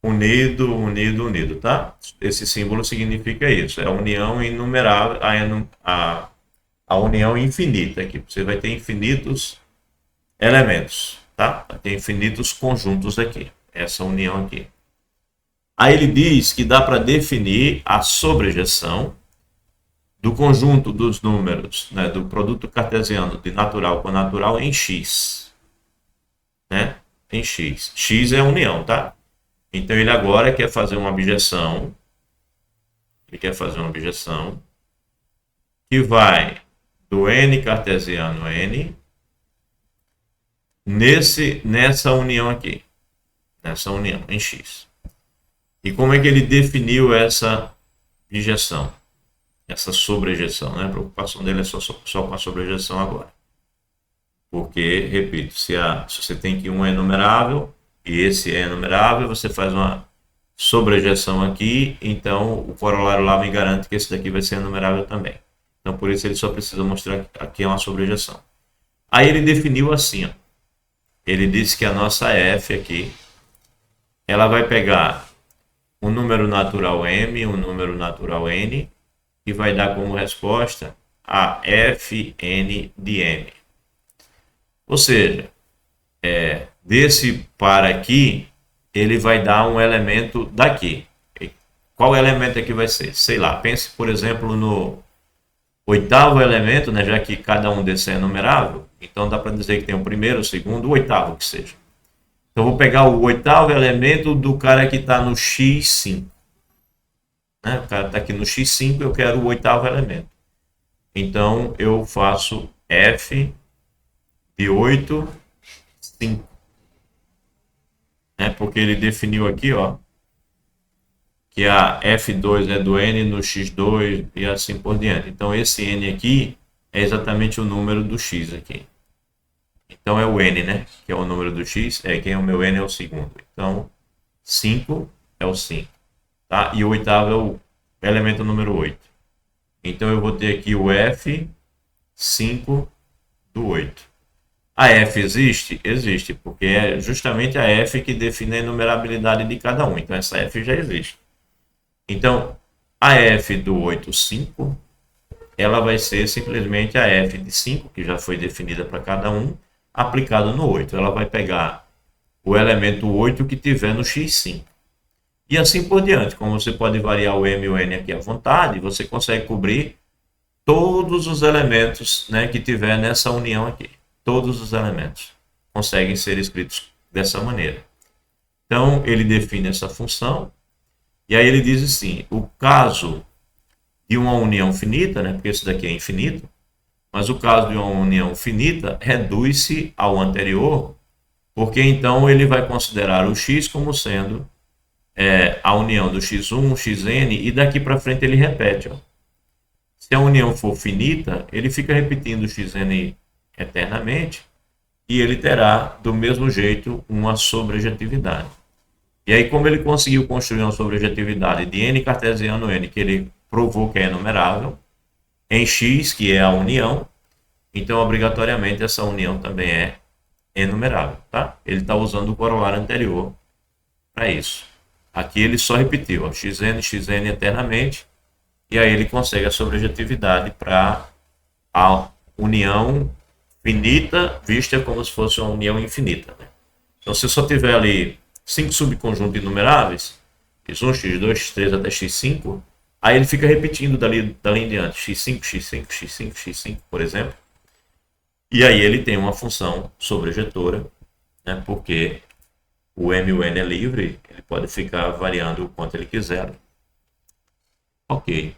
unido, tá? Esse símbolo significa isso, é a união inumerável, a união infinita aqui. Você vai ter infinitos elementos, tá? Vai ter infinitos conjuntos aqui, essa união aqui. Aí ele diz que dá para definir a sobrejeção do conjunto dos números, né, do produto cartesiano de natural com natural em x, né? Em x. X é a união, tá? Então ele agora quer fazer uma objeção. Ele quer fazer uma objeção que vai do n cartesiano n nessa união aqui, nessa união em x. E como é que ele definiu essa injeção, essa sobrejeção, né? A preocupação dele é só com a sobrejeção agora. Porque, repito, se você tem que um é enumerável e esse é enumerável, você faz uma sobrejeção aqui, então o corolário lá me garante que esse daqui vai ser enumerável também. Então por isso ele só precisa mostrar que aqui é uma sobrejeção. Aí ele definiu assim, ó. Ele disse que a nossa f aqui, ela vai pegar um número natural m, um número natural n, e vai dar como resposta a fn de m. Ou seja, desse par aqui, ele vai dar um elemento daqui. Qual elemento aqui vai ser? Sei lá, pense, por exemplo, no oitavo elemento, né, já que cada um desses é enumerável, então dá para dizer que tem o primeiro, o segundo, o oitavo que seja. Então eu vou pegar o oitavo elemento do cara que está no x5. Né? O cara está aqui no x5, eu quero o oitavo elemento. Então eu faço f de 8, 5. Porque ele definiu aqui, ó, que a f2 é do n no x2 e assim por diante. Então esse n aqui é exatamente o número do x aqui. Então é o n, né? Que é o número do x. Quem é o meu n é o segundo. Então 5 é o 5. Tá? E o oitavo é o elemento número 8. Então eu vou ter aqui o f5 do 8. A f existe? Existe, porque é justamente a f que define a enumerabilidade de cada um. Então essa f já existe. Então a f do 8, 5, ela vai ser simplesmente a f de 5, que já foi definida para cada um, aplicada no 8. Ela vai pegar o elemento 8 que tiver no x5. E assim por diante. Como você pode variar o m e o n aqui à vontade, você consegue cobrir todos os elementos, né, que tiver nessa união aqui. Todos os elementos conseguem ser escritos dessa maneira. Então, ele define essa função. E aí ele diz assim, o caso de uma união finita, né, porque esse daqui é infinito, mas o caso de uma união finita reduz-se ao anterior, porque então ele vai considerar o x como sendo a união do x1, xn, e daqui para frente ele repete. Ó. Se a união for finita, ele fica repetindo o xn eternamente, e ele terá, do mesmo jeito, uma sobrejetividade. E aí, como ele conseguiu construir uma sobrejetividade de n cartesiano n, que ele provou que é enumerável, em x, que é a união, então, obrigatoriamente, essa união também é enumerável. Tá? Ele está usando o corolário anterior para isso. Aqui ele só repetiu, ó, xn, xn eternamente, e aí ele consegue a sobrejetividade para a união finita vista como se fosse uma união infinita. Né? Então, se só tiver ali 5 subconjuntos inumeráveis, x1, x2, x3 até x5, aí ele fica repetindo dali em diante, x5, x5, x5, x5, por exemplo. E aí ele tem uma função sobrejetora, né, porque o m e o n é livre, ele pode ficar variando o quanto ele quiser. Ok.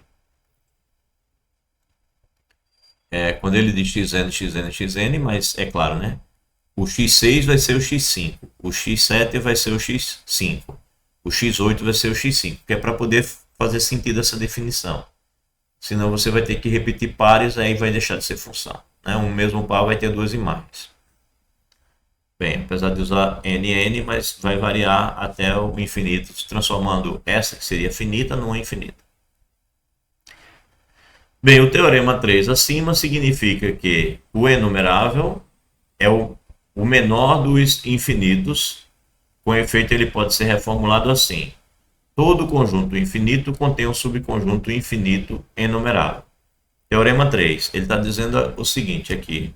Quando ele diz xn, xn, xn, mas é claro, né? O x6 vai ser o x5, o x7 vai ser o x5, o x8 vai ser o x5, que é para poder fazer sentido essa definição. Senão você vai ter que repetir pares, aí vai deixar de ser função. Né? Um mesmo par vai ter duas imagens. Bem, apesar de usar n, mas vai variar até o infinito, transformando essa que seria finita numa infinita. Bem, o teorema 3 acima significa que o enumerável é o menor dos infinitos. Com efeito, ele pode ser reformulado assim. Todo conjunto infinito contém um subconjunto infinito enumerável. Teorema 3, ele está dizendo o seguinte aqui.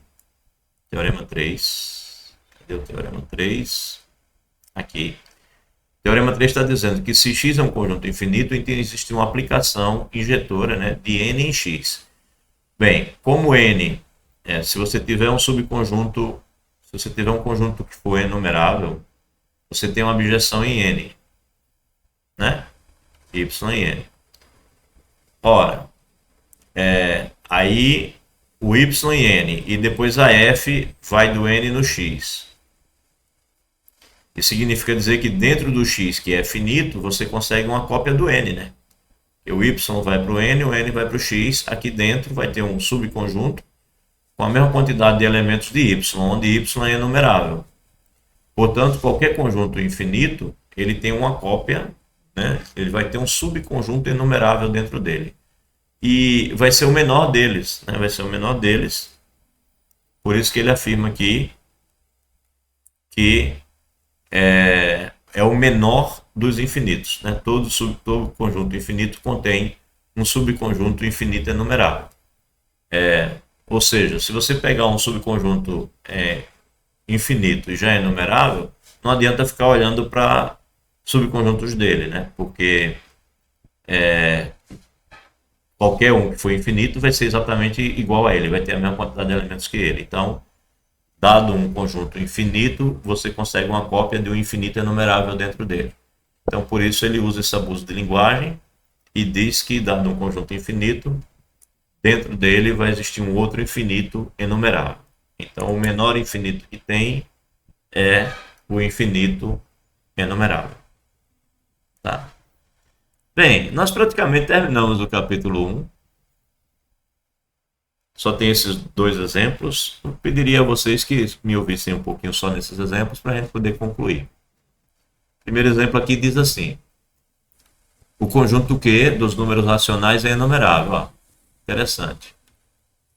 Teorema 3. Cadê o teorema 3? Aqui. Teorema 3 está dizendo que se x é um conjunto infinito, então existe uma aplicação injetora, né, de n em x. Bem, como n, se você tiver um subconjunto, se você tiver um conjunto que for enumerável, você tem uma abjeção em n, né? Y em n. Ora, aí o y em n e depois a f vai do n no x. Isso significa dizer que dentro do x, que é finito, você consegue uma cópia do n, né? E o y vai para o n vai para o x. Aqui dentro vai ter um subconjunto com a mesma quantidade de elementos de y, onde y é enumerável. Portanto, qualquer conjunto infinito, ele tem uma cópia né? Ele vai ter um subconjunto enumerável dentro dele. E vai ser o menor deles, né? Vai ser o menor deles. Por isso que ele afirma aqui que é o menor dos infinitos, né? Todo conjunto infinito contém um subconjunto infinito enumerável. Ou seja, se você pegar um subconjunto infinito e já enumerável, não adianta ficar olhando para subconjuntos dele, né? Porque qualquer um que for infinito vai ser exatamente igual a ele, vai ter a mesma quantidade de elementos que ele. Então, dado um conjunto infinito, você consegue uma cópia de um infinito enumerável dentro dele. Então, por isso ele usa esse abuso de linguagem e diz que, dado um conjunto infinito, dentro dele vai existir um outro infinito enumerável. Então, o menor infinito que tem é o infinito enumerável. Tá? Bem, nós praticamente terminamos o capítulo 1. Só tem esses dois exemplos. Eu pediria a vocês que me ouvissem um pouquinho só nesses exemplos para a gente poder concluir. O primeiro exemplo aqui diz assim: o conjunto Q dos números racionais é enumerável. Ó, interessante.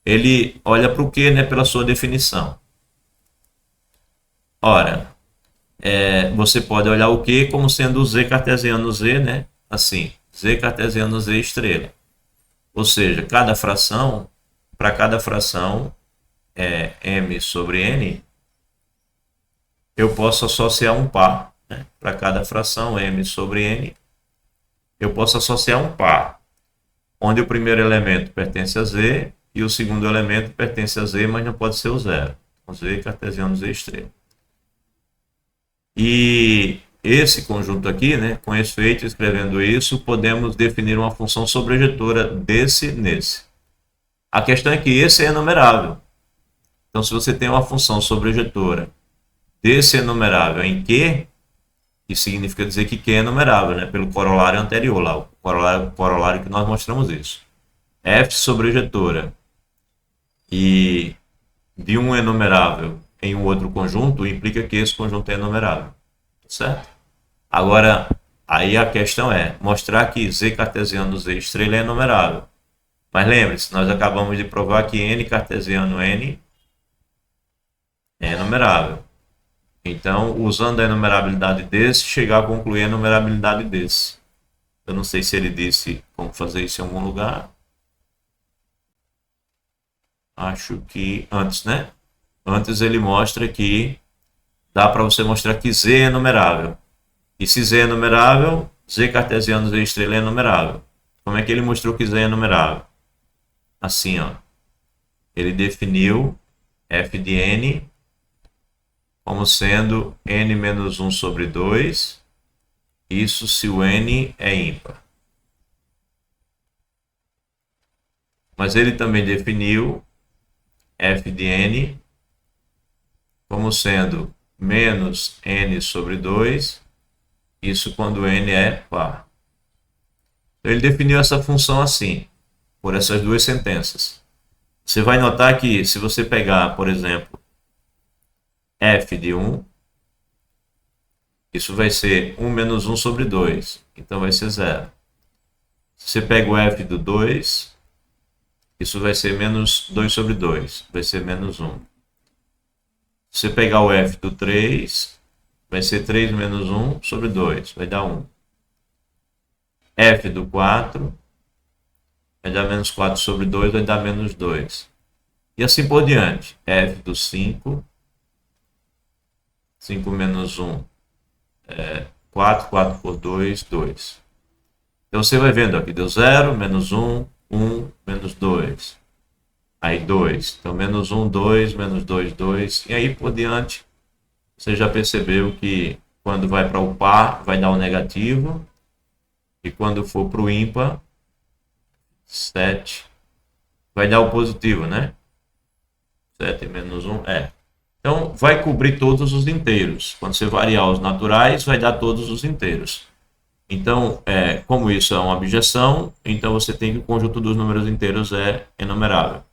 Ele olha para o Q, né, pela sua definição. Ora, você pode olhar o Q como sendo o Z cartesiano Z, né? Assim, Z cartesiano Z estrela. Ou seja, para cada fração M sobre N, eu posso associar um par. Né? Para cada fração M sobre N, eu posso associar um par, onde o primeiro elemento pertence a Z e o segundo elemento pertence a Z, mas não pode ser o zero. Então, Z cartesiano Z estrela. E esse conjunto aqui, né, com esse feito, escrevendo isso, podemos definir uma função sobrejetora desse nesse. A questão é que esse é enumerável. Então, se você tem uma função sobrejetora desse enumerável em Q, isso significa dizer que Q é enumerável, né, pelo corolário anterior, lá, o corolário que nós mostramos isso. F sobrejetora e de um enumerável em um outro conjunto implica que esse conjunto é enumerável. Certo? Agora, aí a questão é mostrar que Z cartesiano Z estrela é enumerável. Mas lembre-se, nós acabamos de provar que N cartesiano N é enumerável. Então, usando a enumerabilidade desse, chegar a concluir a enumerabilidade desse. Eu não sei se ele disse como fazer isso em algum lugar. Acho que antes, né? Antes ele mostra que dá para você mostrar que Z é enumerável. E se Z é enumerável, Z cartesiano Z estrela é enumerável. Como é que ele mostrou que Z é enumerável? Assim, ó. Ele definiu f de n como sendo n menos 1 sobre 2. Isso se o n é ímpar. Mas ele também definiu f de n como sendo menos n sobre 2, isso quando n é par. Então, ele definiu essa função assim, por essas duas sentenças. Você vai notar que se você pegar, por exemplo, f de 1, isso vai ser 1 menos 1 sobre 2, então vai ser 0. Se você pega o f do 2, isso vai ser menos 2 sobre 2, vai ser menos 1. Se você pegar o f do 3, vai ser 3 menos 1 sobre 2, vai dar 1. F do 4 vai dar menos 4 sobre 2, vai dar menos 2. E assim por diante. F do 5, 5 menos 1 é 4, 4 por 2, 2. Então você vai vendo aqui, deu 0, menos 1, 1, menos 2. Aí 2. Então menos 1, 2, menos 2, 2. E aí por diante, você já percebeu que quando vai para o par, vai dar o negativo. E quando for para o ímpar, 7, vai dar o positivo, né? 7 menos 1, Então, vai cobrir todos os inteiros. Quando você variar os naturais, vai dar todos os inteiros. Então, como isso é uma abjeção, então você tem que o conjunto dos números inteiros é enumerável.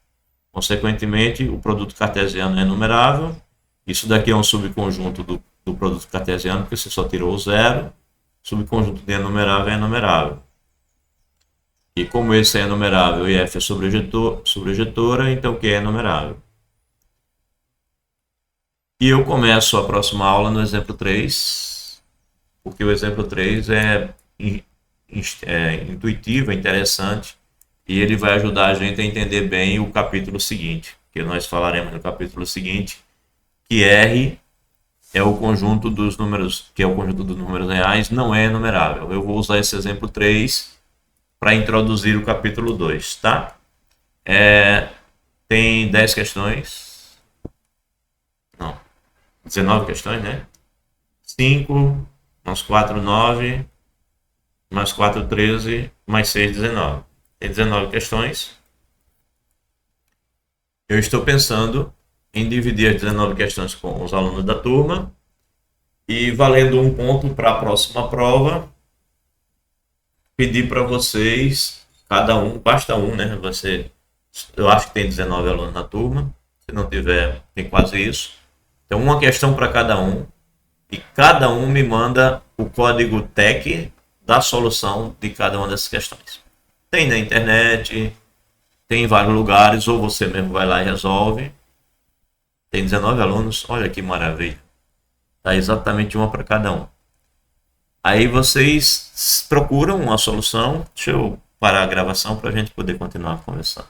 Consequentemente, o produto cartesiano é enumerável. Isso daqui é um subconjunto do produto cartesiano, porque você só tirou o zero. subconjunto de enumerável é enumerável. E como esse é enumerável e f é sobrejetora, então Q é enumerável. E eu começo a próxima aula no exemplo 3, porque o exemplo 3 é intuitivo, é interessante, e ele vai ajudar a gente a entender bem o capítulo seguinte, que nós falaremos no capítulo seguinte, que R é o conjunto dos números, que é o conjunto dos números reais, não é enumerável. Eu vou usar esse exemplo 3 para introduzir o capítulo 2, tá? Tem 10 questões. Não, 19 questões, né? 5, mais 4, 9, mais 4, 13, mais 6, 19. Tem 19 questões. Eu estou pensando em dividir as 19 questões com os alunos da turma e, valendo um ponto para a próxima prova, pedir para vocês, cada um, basta um, né? Eu acho que tem 19 alunos na turma, se não tiver, tem quase isso. Então, uma questão para cada um, e cada um me manda o código TEC da solução de cada uma dessas questões. Tem na internet, tem em vários lugares, ou você mesmo vai lá e resolve. Tem 19 alunos, olha que maravilha. Dá exatamente uma para cada um. Aí vocês procuram uma solução. Deixa eu parar a gravação para a gente poder continuar conversando.